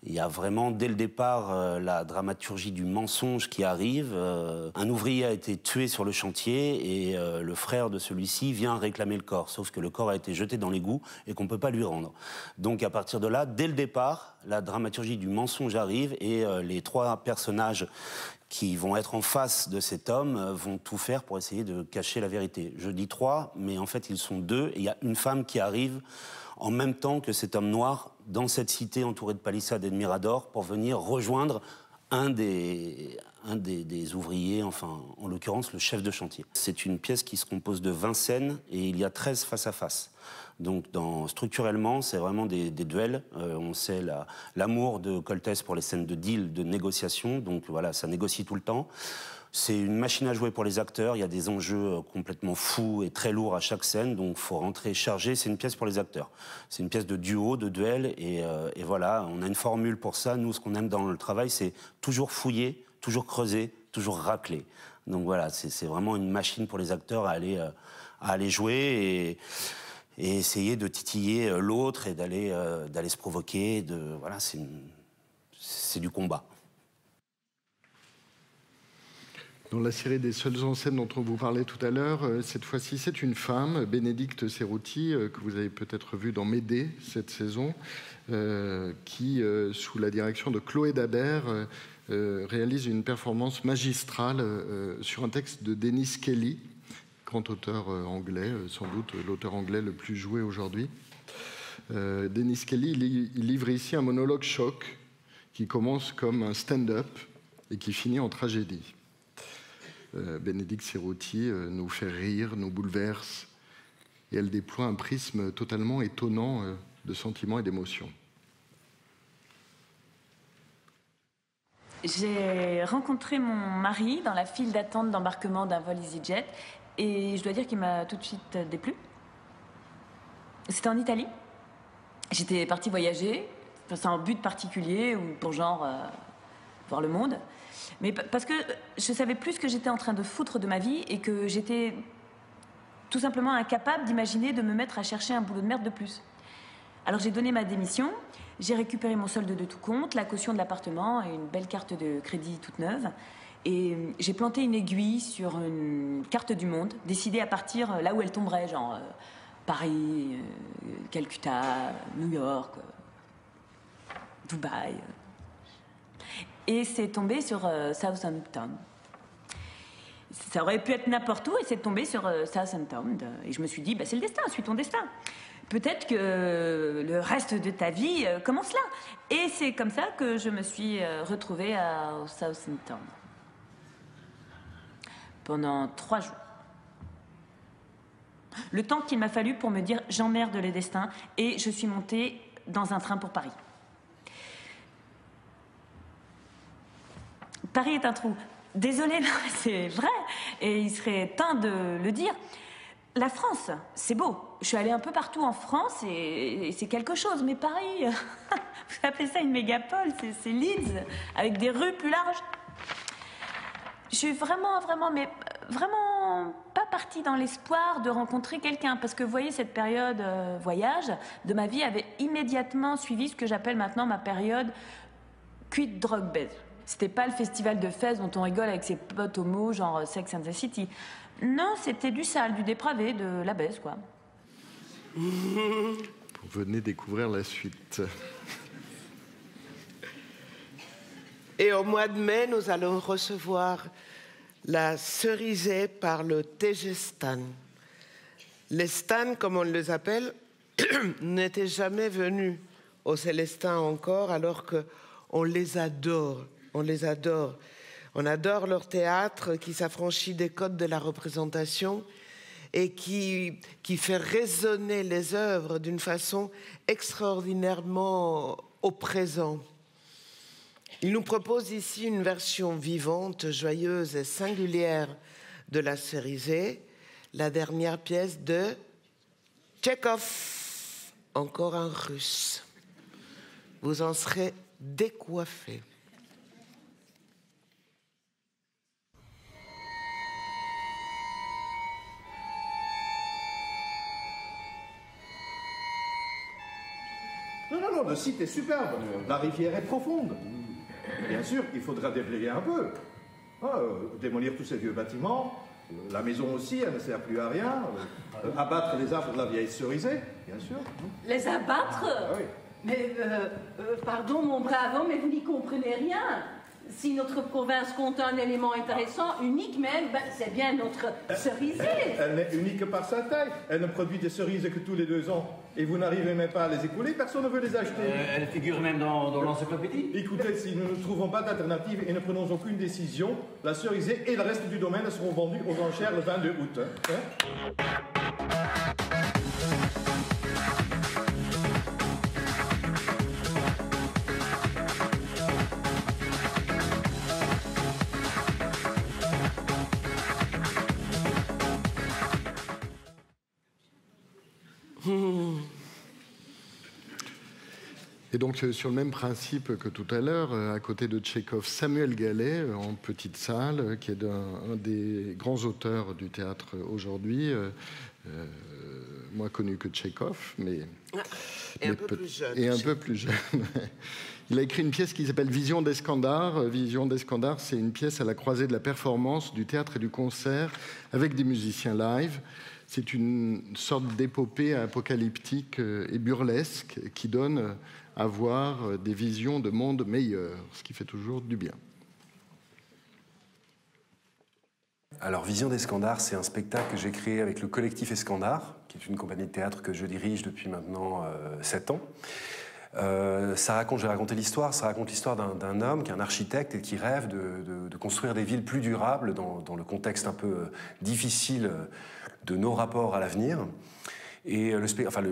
il y a vraiment, dès le départ, la dramaturgie du mensonge qui arrive. Un ouvrier a été tué sur le chantier et le frère de celui-ci vient réclamer le corps. Sauf que le corps a été jeté dans l'égout et qu'on ne peut pas lui rendre. Donc à partir de là, dès le départ, la dramaturgie du mensonge arrive et les 3 personnages qui vont être en face de cet homme vont tout faire pour essayer de cacher la vérité. Je dis 3, mais en fait ils sont 2, et il y a une femme qui arrive en même temps que cet homme noir dans cette cité entourée de palissades et de miradors pour venir rejoindre un des ouvriers, enfin en l'occurrence le chef de chantier. C'est une pièce qui se compose de 20 scènes et il y a 13 face à face. Donc structurellement, c'est vraiment des duels. On sait l'amour de Coltès pour les scènes de deal, de négociation. Donc voilà, ça négocie tout le temps. C'est une machine à jouer pour les acteurs. Il y a des enjeux complètement fous et très lourds à chaque scène. Donc il faut rentrer chargé. C'est une pièce pour les acteurs. C'est une pièce de duo, de duel. Et voilà, on a une formule pour ça. Nous, ce qu'on aime dans le travail, c'est toujours fouiller, toujours creuser, toujours racler. Donc voilà, c'est vraiment une machine pour les acteurs à aller jouer et essayer de titiller l'autre et d'aller se provoquer. Voilà, c'est du combat. Dans la série des seules en scène dont on vous parlait tout à l'heure, cette fois-ci, c'est une femme, Bénédicte Cerruti, que vous avez peut-être vue dans Médée cette saison, qui, sous la direction de Chloé Dabert, réalise une performance magistrale sur un texte de Dennis Kelly, grand auteur anglais, sans doute l'auteur anglais le plus joué aujourd'hui. Dennis Kelly, il livre ici un monologue choc qui commence comme un stand-up et qui finit en tragédie. Bénédicte Cerruti nous fait rire, nous bouleverse, et elle déploie un prisme totalement étonnant de sentiments et d'émotions. J'ai rencontré mon mari dans la file d'attente d'embarquement d'un vol EasyJet et je dois dire qu'il m'a tout de suite déplu. C'était en Italie. J'étais partie voyager, sans but particulier ou pour genre voir le monde. Mais parce que je savais plus ce que j'étais en train de foutre de ma vie et que j'étais tout simplement incapable d'imaginer de me mettre à chercher un boulot de merde de plus. Alors j'ai donné ma démission, j'ai récupéré mon solde de tout compte, la caution de l'appartement et une belle carte de crédit toute neuve. Et j'ai planté une aiguille sur une carte du monde, décidée à partir là où elle tomberait, genre Paris, Calcutta, New York, Dubaï. Et c'est tombé sur Southampton. Ça aurait pu être n'importe où et c'est tombé sur Southampton. Et je me suis dit, bah, c'est le destin, suis ton destin. Peut-être que le reste de ta vie commence là. Et c'est comme ça que je me suis retrouvée à Southampton. Pendant 3 jours. Le temps qu'il m'a fallu pour me dire j'emmerde les destins et je suis montée dans un train pour Paris. Paris est un trou. Désolée, non, c'est vrai. Et il serait temps de le dire. La France, c'est beau. Je suis allée un peu partout en France et c'est quelque chose. Mais Paris, vous appelez ça une mégapole, c'est Leeds, avec des rues plus larges. Je suis vraiment pas partie dans l'espoir de rencontrer quelqu'un. Parce que vous voyez, cette période voyage de ma vie avait immédiatement suivi ce que j'appelle maintenant ma période cuite drogue baise. C'était pas le festival de Fès dont on rigole avec ses potes homo, genre Sex and the City. Non, c'était du sale, du dépravé, de la baise, quoi. Vous venez découvrir la suite. Et au mois de mai, nous allons recevoir la cerisée par le TG-Stan. Les Stan, comme on les appelle, n'étaient jamais venus au Célestin encore, alors qu'on les adore. On les adore. On adore leur théâtre qui s'affranchit des codes de la représentation et qui fait résonner les œuvres d'une façon extraordinairement au présent. Il nous propose ici une version vivante, joyeuse et singulière de la Cerisée, la dernière pièce de Tchekhov, encore un russe. Vous en serez décoiffés. Non, le site est superbe. La rivière est profonde. Bien sûr, il faudra déblayer un peu. Démolir tous ces vieux bâtiments. La maison aussi, elle ne sert plus à rien. Abattre les arbres de la vieille cerisée, bien sûr. Les abattre? Oui. Mais, pardon, mon brave homme, mais vous n'y comprenez rien. Si notre province compte un élément intéressant, unique même, ben, c'est bien notre cerisée. Elle n'est unique que par sa taille. Elle ne produit des cerises que tous les 2 ans. Et vous n'arrivez même pas à les écouler, personne ne veut les acheter. Elle figure même dans l'encyclopédie. Écoutez, si nous ne trouvons pas d'alternative et ne prenons aucune décision, la cerisée et le reste du domaine seront vendus aux enchères le 22 août. Et donc, sur le même principe que tout à l'heure, à côté de Tchekhov, Samuel Gallet, en petite salle, qui est un des grands auteurs du théâtre aujourd'hui, moins connu que Tchekhov, mais un peu plus jeune. Et un peu plus jeune. Il a écrit une pièce qui s'appelle Vision d'Eskandar. Vision d'Eskandar, c'est une pièce à la croisée de la performance, du théâtre et du concert, avec des musiciens live. C'est une sorte d'épopée apocalyptique et burlesque qui donne à voir des visions de monde meilleurs, ce qui fait toujours du bien. Alors, Vision d'Eskandar, c'est un spectacle que j'ai créé avec le collectif Eskandar, qui est une compagnie de théâtre que je dirige depuis maintenant 7 ans. Ça raconte, je vais raconter l'histoire, ça raconte l'histoire d'un homme qui est un architecte et qui rêve de construire des villes plus durables dans le contexte un peu difficile de nos rapports à l'avenir. Et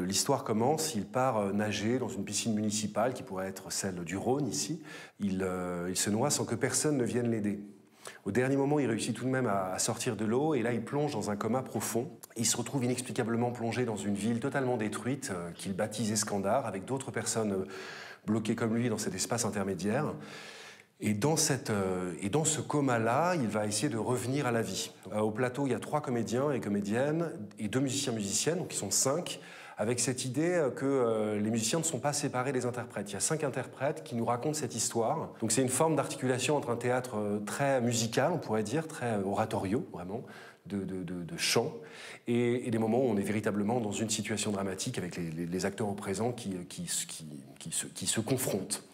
l'histoire commence, il part nager dans une piscine municipale qui pourrait être celle du Rhône ici. Il se noie sans que personne ne vienne l'aider. Au dernier moment, il réussit tout de même à sortir de l'eau et là, il plonge dans un coma profond. Il se retrouve inexplicablement plongé dans une ville totalement détruite qu'il baptise Eskandar, avec d'autres personnes bloquées comme lui dans cet espace intermédiaire. Et dans ce coma-là, il va essayer de revenir à la vie. Au plateau, il y a 3 comédiens et comédiennes et 2 musiciens-musiciennes, donc ils sont 5, avec cette idée que les musiciens ne sont pas séparés des interprètes. Il y a 5 interprètes qui nous racontent cette histoire. Donc c'est une forme d'articulation entre un théâtre très musical, on pourrait dire, très oratoriaux, vraiment, de chant, et des moments où on est véritablement dans une situation dramatique avec les acteurs au présent qui se confrontent.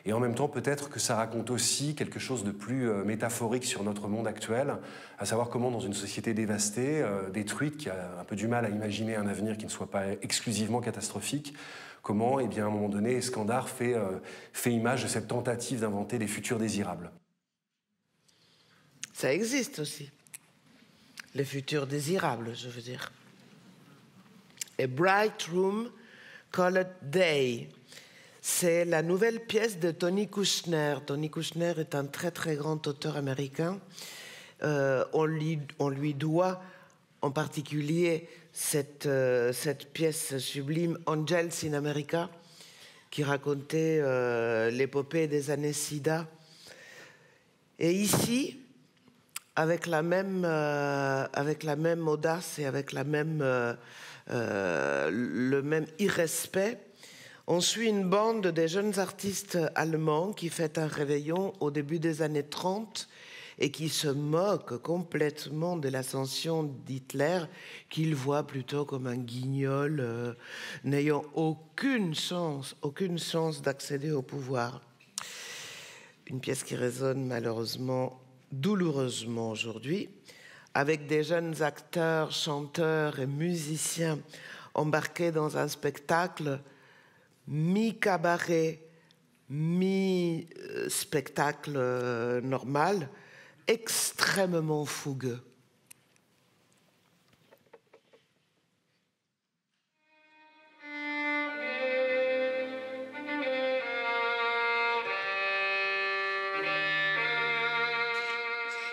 Et en même temps, peut-être que ça raconte aussi quelque chose de plus métaphorique sur notre monde actuel, à savoir comment, dans une société dévastée, détruite, qui a un peu du mal à imaginer un avenir qui ne soit pas exclusivement catastrophique, comment, eh bien, à un moment donné, Escandar fait image de cette tentative d'inventer des futurs désirables. Ça existe aussi. Les futurs désirables, je veux dire. A Bright Room Colored Day. C'est la nouvelle pièce de Tony Kushner. Tony Kushner est un très très grand auteur américain. On lui doit en particulier cette pièce sublime Angels in America, qui racontait l'épopée des années SIDA. Et ici, avec la même audace et avec le même irrespect, on suit une bande de jeunes artistes allemands qui fêtent un réveillon au début des années 30 et qui se moquent complètement de l'ascension d'Hitler, qu'ils voient plutôt comme un guignol n'ayant aucune chance d'accéder au pouvoir. Une pièce qui résonne malheureusement, douloureusement aujourd'hui, avec des jeunes acteurs, chanteurs et musiciens embarqués dans un spectacle mi-cabaret, mi-spectacle normal, extrêmement fougueux.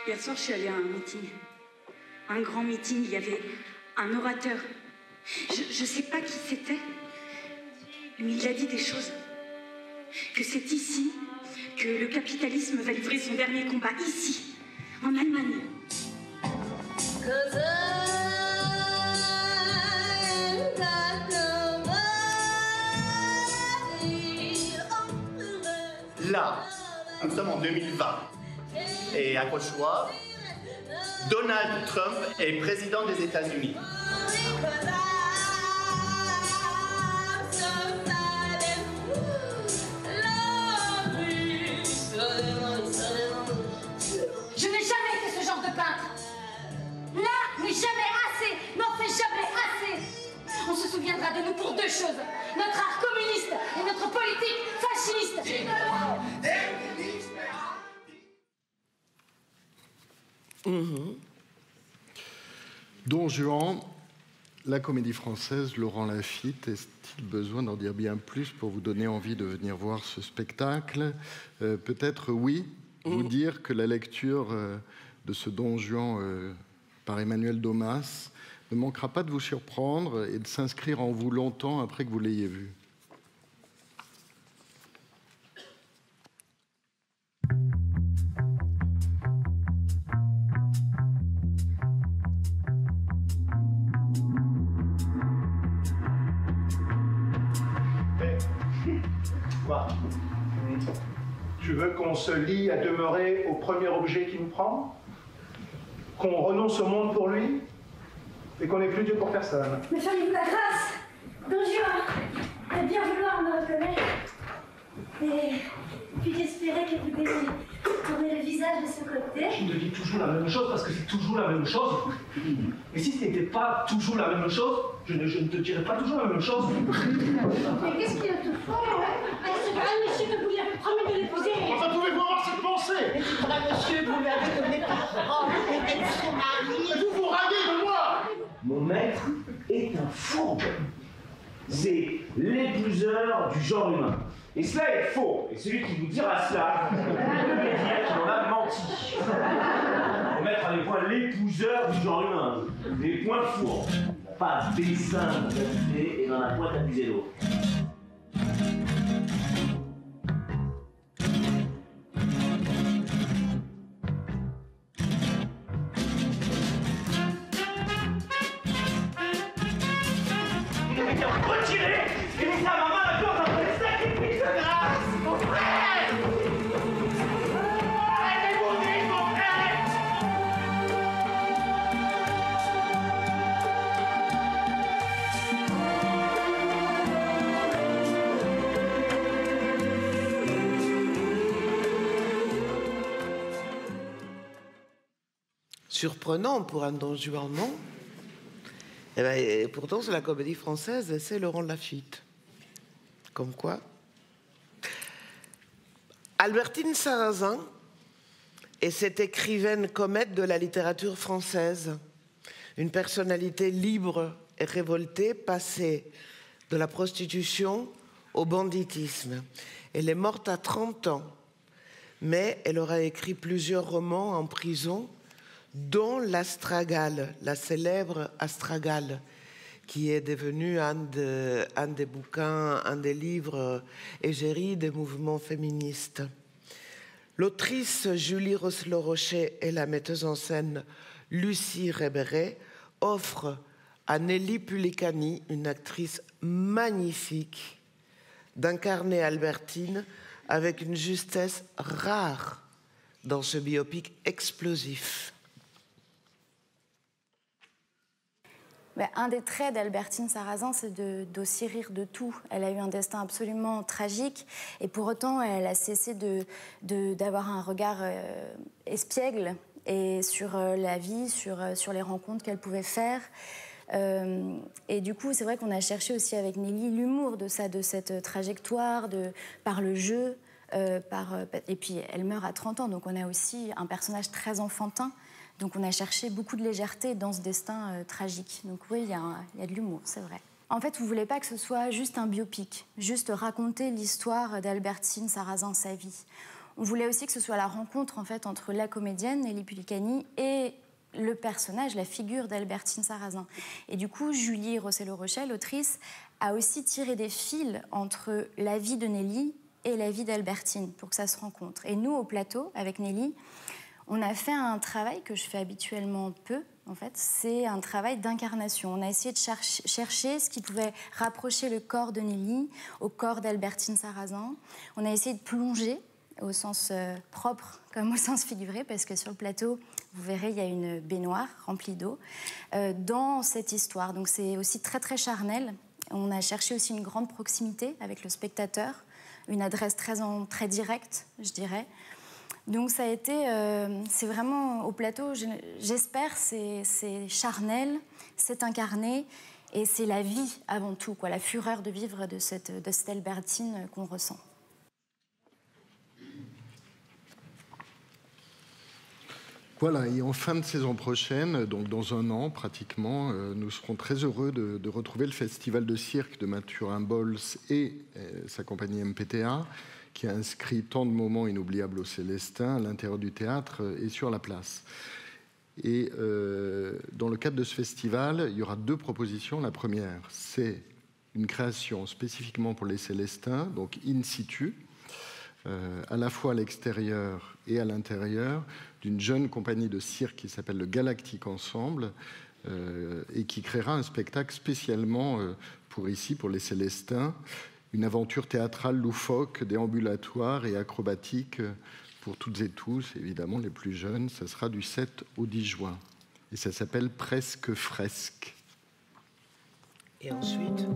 Hier soir, je suis allée à un meeting. Un grand meeting, il y avait un orateur. Je ne sais pas qui c'était. Mais il a dit des choses, que c'est ici que le capitalisme va livrer son dernier combat, ici, en Allemagne. Là, nous sommes en 2020, et accroche-toi, Donald Trump est président des États-Unis. Je n'ai jamais été ce genre de peintre. L'art n'est jamais assez, n'en fait jamais assez. On se souviendra de nous pour deux choses. Notre art communiste et notre politique fasciste. Don Juan, la Comédie Française, Laurent Lafitte, est-il besoin d'en dire bien plus pour vous donner envie de venir voir ce spectacle? Peut-être oui, vous dire que la lecture de ce Don Juan par Emmanuel Domas ne manquera pas de vous surprendre et de s'inscrire en vous longtemps après que vous l'ayez vu. Tu veux qu'on se lie à demeurer au premier objet qui nous prend? Qu'on renonce au monde pour lui? Et qu'on n'ait plus Dieu pour personne? Mais faites-vous la grâce, Don Juan, de bien vouloir me reconnaître. Et puis d'espérer que vous devez tourner le visage de ce côté. Tu me dis toujours la même chose parce que c'est toujours la même chose. Et si ce n'était pas toujours la même chose, je ne te dirais pas toujours la même chose. Mais qu'est-ce qu'il y a de fort, ouais? C'est vrai, monsieur, que vous lui avez promis de l'épouser. Enfin, pouvez-vous avoir cette pensée? C'est vrai, monsieur, vous lui avez donné parole d'être son mari. Vous vous raillez de moi? Mon maître est un fourbe. C'est l'épouseur du genre humain. Et cela est faux. Et celui qui vous dira cela, je vais dire qu'il en a menti. Mon maître a les points l'épouseur du genre humain. Des points fourbes. Pas dessein d'accuser et n'en a point accusé l'autre. Vous n'avez qu'à surprenant pour un Don Juan, non? Et pourtant, c'est la comédie française et c'est Laurent Lafitte. Comme quoi. Albertine Sarrazin est cette écrivaine comète de la littérature française. Une personnalité libre et révoltée, passée de la prostitution au banditisme. Elle est morte à 30 ans, mais elle aura écrit plusieurs romans en prison, dont l'Astragale, la célèbre Astragale, qui est devenue un des bouquins, un des livres égérie des mouvements féministes. L'autrice Julie Rosselot-Rochet et la metteuse en scène Lucie Rébéret offrent à Nelly Pulicani, une actrice magnifique, d'incarner Albertine avec une justesse rare dans ce biopic explosif. Un des traits d'Albertine Sarrazin, c'est d'aussi rire de tout. Elle a eu un destin absolument tragique et pour autant, elle a cessé d'avoir un regard espiègle et sur la vie, sur les rencontres qu'elle pouvait faire. Et du coup, c'est vrai qu'on a cherché aussi avec Nelly l'humour de cette trajectoire, par le jeu. Et puis, elle meurt à 30 ans, donc on a aussi un personnage très enfantin. Donc on a cherché beaucoup de légèreté dans ce destin tragique. Donc oui, il y a de l'humour, c'est vrai. En fait, vous ne voulez pas que ce soit juste un biopic, juste raconter l'histoire d'Albertine Sarrazin, sa vie. On voulait aussi que ce soit la rencontre en fait, entre la comédienne, Nelly Pulicani, et le personnage, la figure d'Albertine Sarrazin. Et du coup, Julie Rosselot-Rochet, l'autrice, a aussi tiré des fils entre la vie de Nelly et la vie d'Albertine pour que ça se rencontre. Et nous, au plateau, avec Nelly, on a fait un travail que je fais habituellement peu, en fait, c'est un travail d'incarnation. On a essayé de chercher ce qui pouvait rapprocher le corps de Nelly au corps d'Albertine Sarrazin. On a essayé de plonger, au sens propre comme au sens figuré, parce que sur le plateau, vous verrez, il y a une baignoire remplie d'eau, dans cette histoire. Donc c'est aussi très, très charnel. On a cherché aussi une grande proximité avec le spectateur, une adresse très directe, je dirais. Donc ça a été, c'est vraiment au plateau, j'espère, c'est charnel, c'est incarné et c'est la vie avant tout, quoi, la fureur de vivre de cette Albertine qu'on ressent. Voilà, et en fin de saison prochaine, donc dans un an pratiquement, nous serons très heureux de retrouver le festival de cirque de Mathurin Bols et sa compagnie MPTA, qui a inscrit tant de moments inoubliables au Célestin, à l'intérieur du théâtre et sur la place. Et dans le cadre de ce festival, il y aura 2 propositions. La première, c'est une création spécifiquement pour les Célestins, donc in situ, à la fois à l'extérieur et à l'intérieur, d'une jeune compagnie de cirque qui s'appelle le Galactique Ensemble, et qui créera un spectacle spécialement pour ici, pour les Célestins, une aventure théâtrale loufoque, déambulatoire et acrobatique pour toutes et tous, évidemment les plus jeunes. Ça sera du 7 au 10 juin. Et ça s'appelle Presque Fresque. Et ensuite...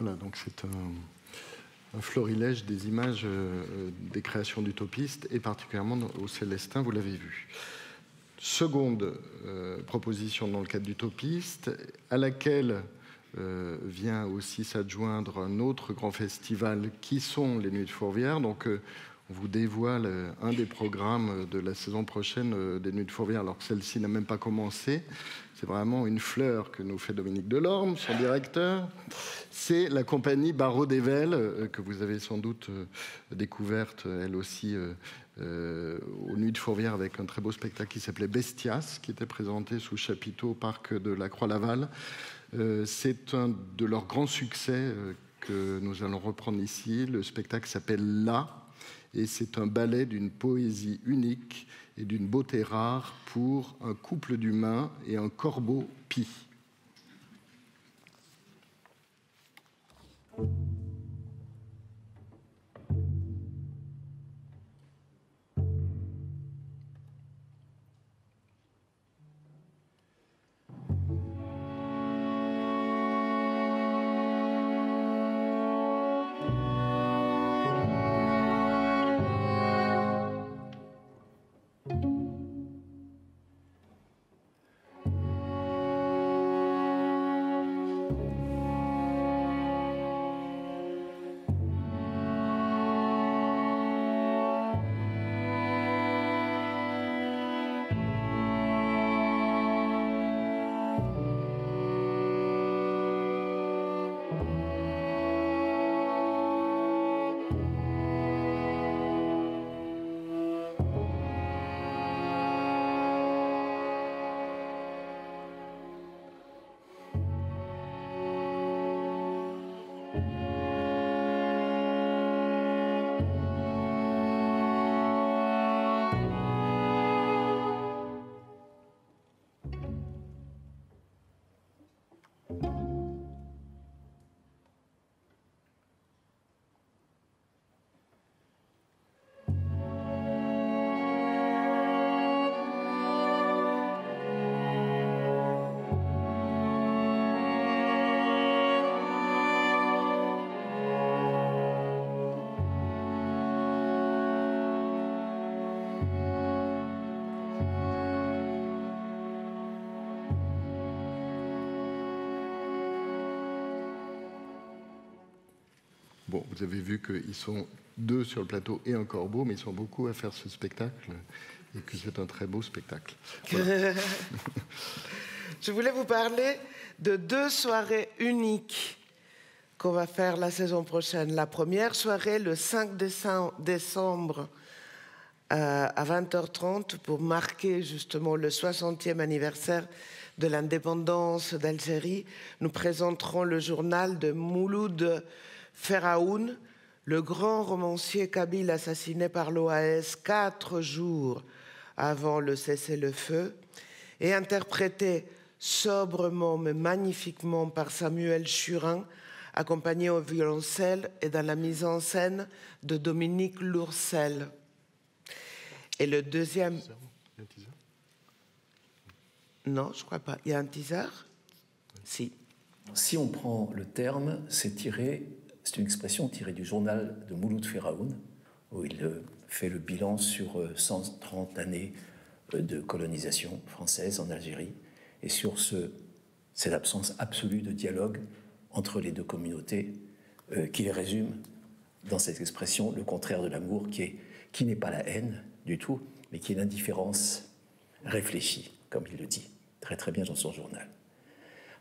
Voilà, donc c'est un florilège des images des créations d'utopistes, et particulièrement au Célestin, vous l'avez vu. Seconde proposition dans le cadre d'Utopiste, à laquelle vient aussi s'adjoindre un autre grand festival qui sont les Nuits de Fourvière. Donc on vous dévoile un des programmes de la saison prochaine des Nuits de Fourvière, alors que celle-ci n'a même pas commencé. C'est vraiment une fleur que nous fait Dominique Delorme, son directeur. C'est la compagnie Barreau d'Ével, que vous avez sans doute découverte, elle aussi, aux Nuits de Fourvière, avec un très beau spectacle qui s'appelait Bestias, qui était présenté sous chapiteau au parc de la Croix-Laval. C'est un de leurs grands succès que nous allons reprendre ici. Le spectacle s'appelle Là, et c'est un ballet d'une poésie unique et d'une beauté rare pour un couple d'humains et un corbeau pie. Bon, vous avez vu qu'ils sont deux sur le plateau et un corbeau, mais ils sont beaucoup à faire ce spectacle et que c'est un très beau spectacle. Voilà. Je voulais vous parler de deux soirées uniques qu'on va faire la saison prochaine. La première soirée, le 5 décembre à 20h30, pour marquer justement le 60e anniversaire de l'indépendance d'Algérie. Nous présenterons le journal de Mouloud Feraoun, le grand romancier kabyle assassiné par l'OAS 4 jours avant le cessez-le-feu, et interprété sobrement mais magnifiquement par Samuel Churin, accompagné au violoncelle et dans la mise en scène de Dominique Lourcel. Et le deuxième... Non, je ne crois pas. Il y a un teaser ? Si. Si on prend le terme, c'est une expression tirée du journal de Mouloud Feraoun, où il fait le bilan sur 130 années de colonisation française en Algérie, et sur cette absence absolue de dialogue entre les deux communautés, qui les résume dans cette expression le contraire de l'amour, qui n'est pas la haine du tout, mais qui est l'indifférence réfléchie, comme il le dit très très bien dans son journal.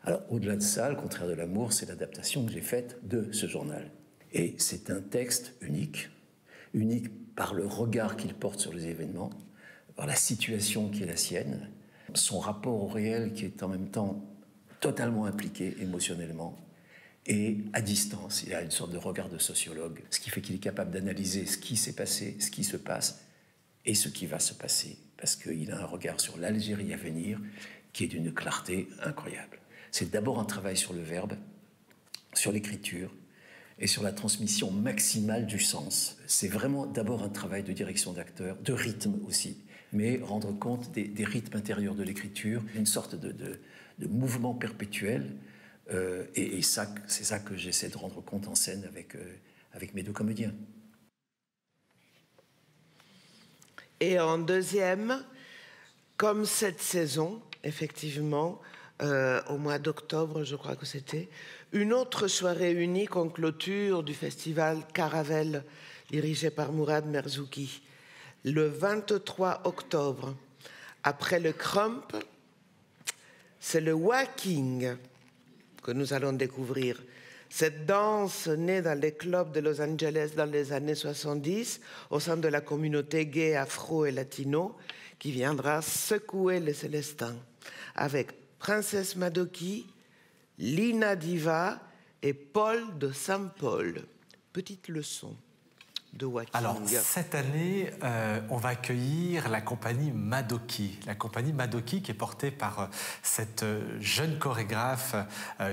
Alors, au-delà de ça, le contraire de l'amour, c'est l'adaptation que j'ai faite de ce journal. Et c'est un texte unique par le regard qu'il porte sur les événements, par la situation qui est la sienne, son rapport au réel qui est en même temps totalement impliqué émotionnellement, et à distance, il a une sorte de regard de sociologue, ce qui fait qu'il est capable d'analyser ce qui s'est passé, ce qui se passe, et ce qui va se passer, parce qu'il a un regard sur l'Algérie à venir qui est d'une clarté incroyable. C'est d'abord un travail sur le verbe, sur l'écriture et sur la transmission maximale du sens. C'est vraiment d'abord un travail de direction d'acteur, de rythme aussi, mais rendre compte des rythmes intérieurs de l'écriture, une sorte de mouvement perpétuel. Et ça, c'est ça que j'essaie de rendre compte en scène avec mes deux comédiens. Et en deuxième, comme cette saison, effectivement, au mois d'octobre, je crois que c'était, une autre soirée unique en clôture du festival Caravelle, dirigé par Mourad Merzouki, le 23 octobre. Après le Crump, c'est le walking que nous allons découvrir. Cette danse née dans les clubs de Los Angeles dans les années 70, au sein de la communauté gay, afro et latino, qui viendra secouer les Célestins, avec Princesse Madoki, Lina Diva et Paul de Saint-Paul. Petite leçon de walking. Alors, cette année, on va accueillir la compagnie Madoki. La compagnie Madoki qui est portée par cette jeune chorégraphe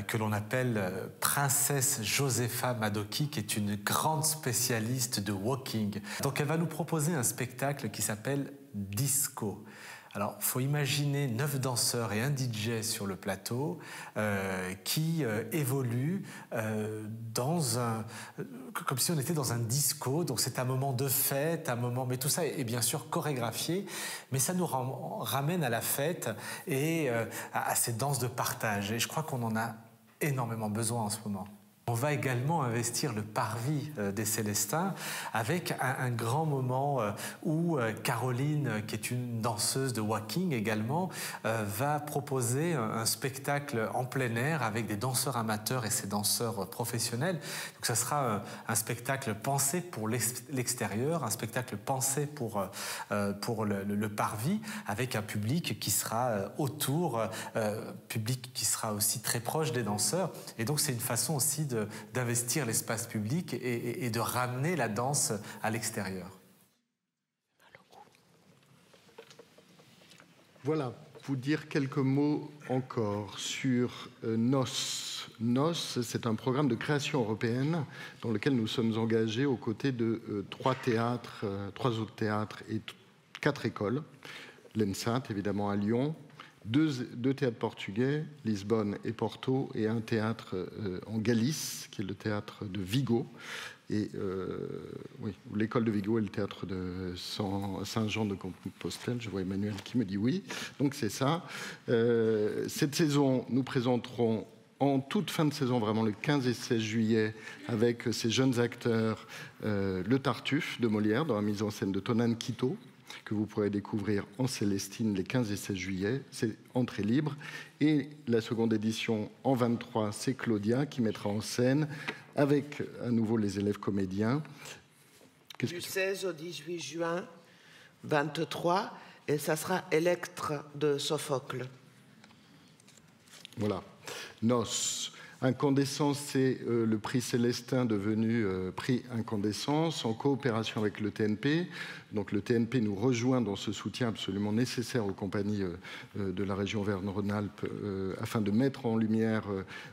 que l'on appelle Princesse Josefa Madoki, qui est une grande spécialiste de walking. Donc, elle va nous proposer un spectacle qui s'appelle Disco. Alors, il faut imaginer 9 danseurs et un DJ sur le plateau qui évoluent comme si on était dans un disco. Donc, c'est un moment de fête, un moment... Mais tout ça est bien sûr chorégraphié, mais ça nous ramène à la fête et à ces danses de partage. Et je crois qu'on en a énormément besoin en ce moment. On va également investir le parvis des Célestins avec un grand moment où Caroline, qui est une danseuse de walking également, va proposer un spectacle en plein air avec des danseurs amateurs et ces danseurs professionnels. Donc ça sera un spectacle pensé pour l'extérieur, un spectacle pensé pour le parvis, avec un public qui sera autour, public qui sera aussi très proche des danseurs. Et donc c'est une façon aussi d'investir l'espace public et de ramener la danse à l'extérieur. Voilà, vous dire quelques mots encore sur NOS. NOS, c'est un programme de création européenne dans lequel nous sommes engagés aux côtés de 3 autres théâtres et 4 écoles. L'ENSAT, évidemment, à Lyon. 2 théâtres portugais, Lisbonne et Porto, et un théâtre en Galice, qui est le théâtre de Vigo. Et oui, l'école de Vigo est le théâtre de Saint-Jean de Compostelle. Je vois Emmanuel qui me dit oui. Donc c'est ça. Cette saison, nous présenterons en toute fin de saison, vraiment le 15 et 16 juillet, avec ces jeunes acteurs, le Tartuffe de Molière, dans la mise en scène de Tonan Quito, que vous pourrez découvrir en Célestine les 15 et 16 juillet. C'est entrée libre. Et la seconde édition, en 23, c'est Claudia qui mettra en scène, avec à nouveau les élèves comédiens. Du 16 au 18 juin 23, et ça sera Électre de Sophocle. Voilà. NOS. Incandescence, c'est le prix Célestin devenu prix Incandescence en coopération avec le TNP. Donc le TNP nous rejoint dans ce soutien absolument nécessaire aux compagnies de la région Auvergne-Rhône-Alpes afin de mettre en lumière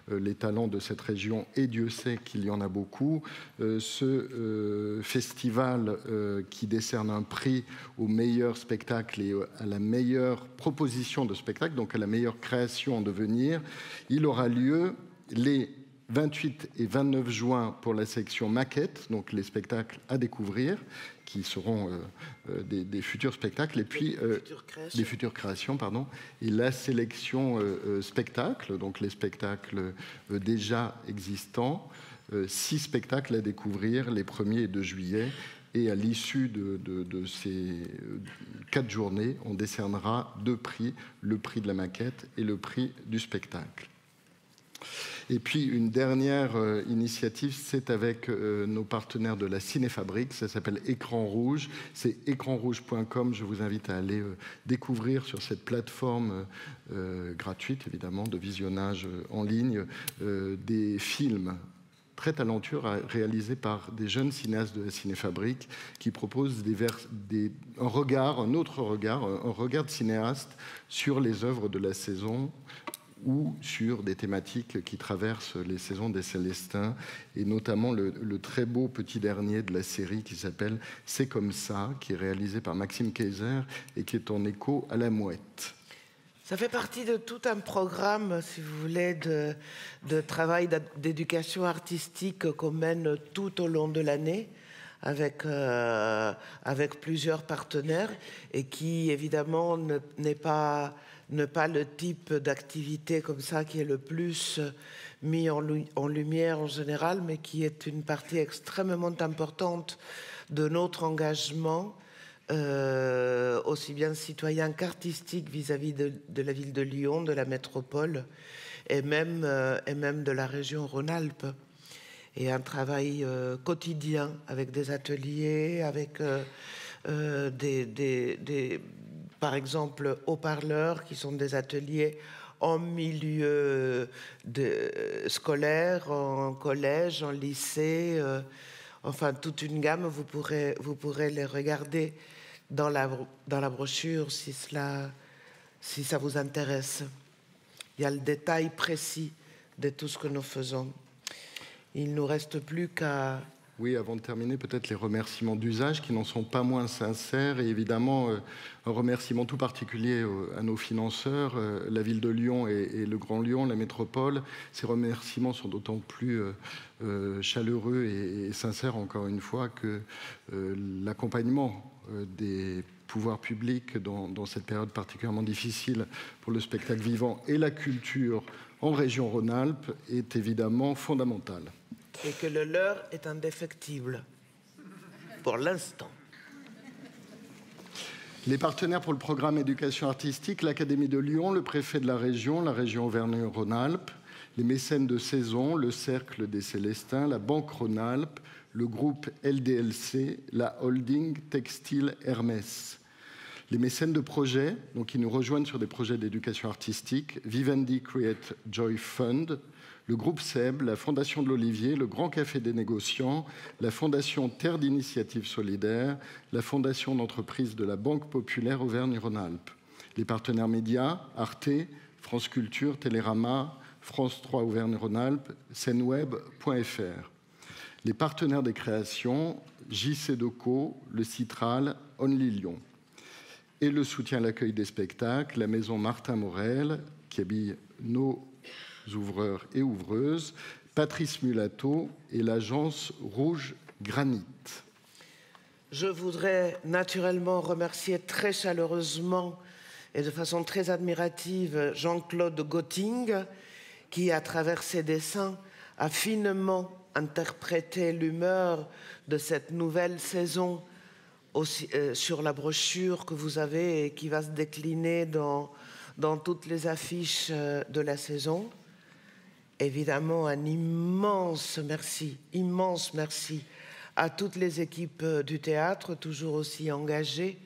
les talents de cette région, et Dieu sait qu'il y en a beaucoup. Ce festival qui décerne un prix au meilleur spectacle et à la meilleure proposition de spectacle, donc à la meilleure création en devenir, il aura lieu les 28 et 29 juin pour la section maquette, donc les spectacles à découvrir, qui seront des futurs spectacles, et puis des futures créations, pardon, et la sélection spectacle, donc les spectacles déjà existants, 6 spectacles à découvrir les 1er et 2 juillet. Et à l'issue de ces 4 journées, on décernera 2 prix, le prix de la maquette et le prix du spectacle. Et puis une dernière initiative, c'est avec nos partenaires de la Cinéfabrique, ça s'appelle Écran Rouge, c'est écranrouge.com, je vous invite à aller découvrir sur cette plateforme gratuite évidemment de visionnage en ligne des films très talentueux réalisés par des jeunes cinéastes de la Cinéfabrique qui proposent un autre regard de cinéaste sur les œuvres de la saison ou sur des thématiques qui traversent les saisons des Célestins, et notamment le très beau petit dernier de la série qui s'appelle « C'est comme ça », qui est réalisé par Maxime Kayser et qui est en écho à La Mouette. Ça fait partie de tout un programme, si vous voulez, de travail d'éducation artistique qu'on mène tout au long de l'année avec plusieurs partenaires et qui, évidemment, n'est pas le type d'activité comme ça qui est le plus mis en lumière en général, mais qui est une partie extrêmement importante de notre engagement, aussi bien citoyen qu'artistique vis-à-vis de la ville de Lyon, de la métropole et même de la région Rhône-Alpes. Et un travail quotidien avec des ateliers, avec par exemple, haut-parleurs qui sont des ateliers en milieu scolaire, en collège, en lycée, enfin toute une gamme. Vous pourrez les regarder dans la brochure si ça vous intéresse. Il y a le détail précis de tout ce que nous faisons. Il ne nous reste plus qu'à... Oui, avant de terminer, peut-être les remerciements d'usage qui n'en sont pas moins sincères et évidemment un remerciement tout particulier à nos financeurs, la ville de Lyon et le Grand Lyon, la métropole. Ces remerciements sont d'autant plus chaleureux et sincères, encore une fois, que l'accompagnement des pouvoirs publics dans cette période particulièrement difficile pour le spectacle vivant et la culture en région Rhône-Alpes est évidemment fondamental. Et que le leur est indéfectible, pour l'instant. Les partenaires pour le programme éducation artistique, l'Académie de Lyon, le préfet de la région Auvergne-Rhône-Alpes, les mécènes de saison, le Cercle des Célestins, la Banque Rhône-Alpes, le groupe LDLC, la holding Textile Hermès. Les mécènes de projets, donc qui nous rejoignent sur des projets d'éducation artistique, Vivendi Create Joy Fund, le groupe SEB, la Fondation de l'Olivier, le Grand Café des Négociants, la Fondation Terre d'Initiative Solidaire, la Fondation d'entreprise de la Banque Populaire Auvergne-Rhône-Alpes. Les partenaires médias, Arte, France Culture, Télérama, France 3 Auvergne-Rhône-Alpes, sceneweb.fr. Les partenaires des créations, JC Deco, le Citral, Only Lyon. Et le soutien à l'accueil des spectacles, la maison Martin Morel, qui habille nos ouvreurs et ouvreuses, Patrice Mulato et l'agence Rouge Granit. Je voudrais naturellement remercier très chaleureusement et de façon très admirative Jean-Claude Gotting, qui, à travers ses dessins, a finement interprété l'humeur de cette nouvelle saison aussi, sur la brochure que vous avez et qui va se décliner dans toutes les affiches de la saison. Évidemment, un immense merci à toutes les équipes du théâtre, toujours aussi engagées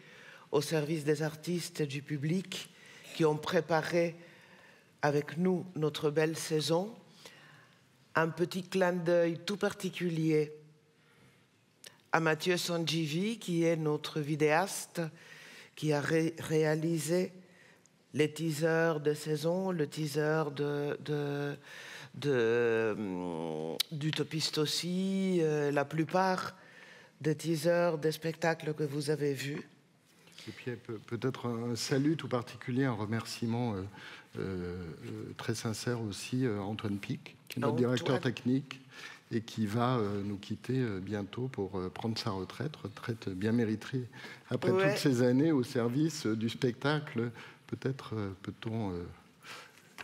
au service des artistes et du public, qui ont préparé avec nous notre belle saison. Un petit clin d'œil tout particulier à Mathieu Sangivi, qui est notre vidéaste, qui a réalisé les teasers de saison, le teaser d'Utopiste aussi, la plupart des teasers des spectacles que vous avez vus. Et puis peut-être un salut tout particulier, un remerciement très sincère aussi à Antoine Pic, qui est notre directeur technique et qui va nous quitter bientôt pour prendre sa retraite bien méritée. Après toutes ces années au service du spectacle, peut-être peut-on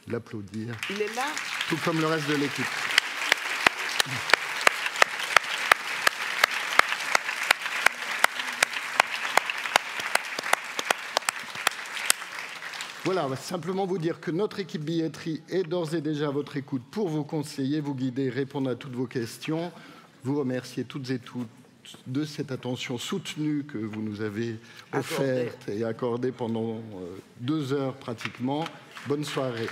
l'applaudir. Il est là. Tout comme le reste de l'équipe. Voilà, on va simplement vous dire que notre équipe billetterie est d'ores et déjà à votre écoute pour vous conseiller, vous guider, répondre à toutes vos questions. Vous remercier toutes et tous de cette attention soutenue que vous nous avez offerte et accordée pendant 2 heures pratiquement. Bonne soirée.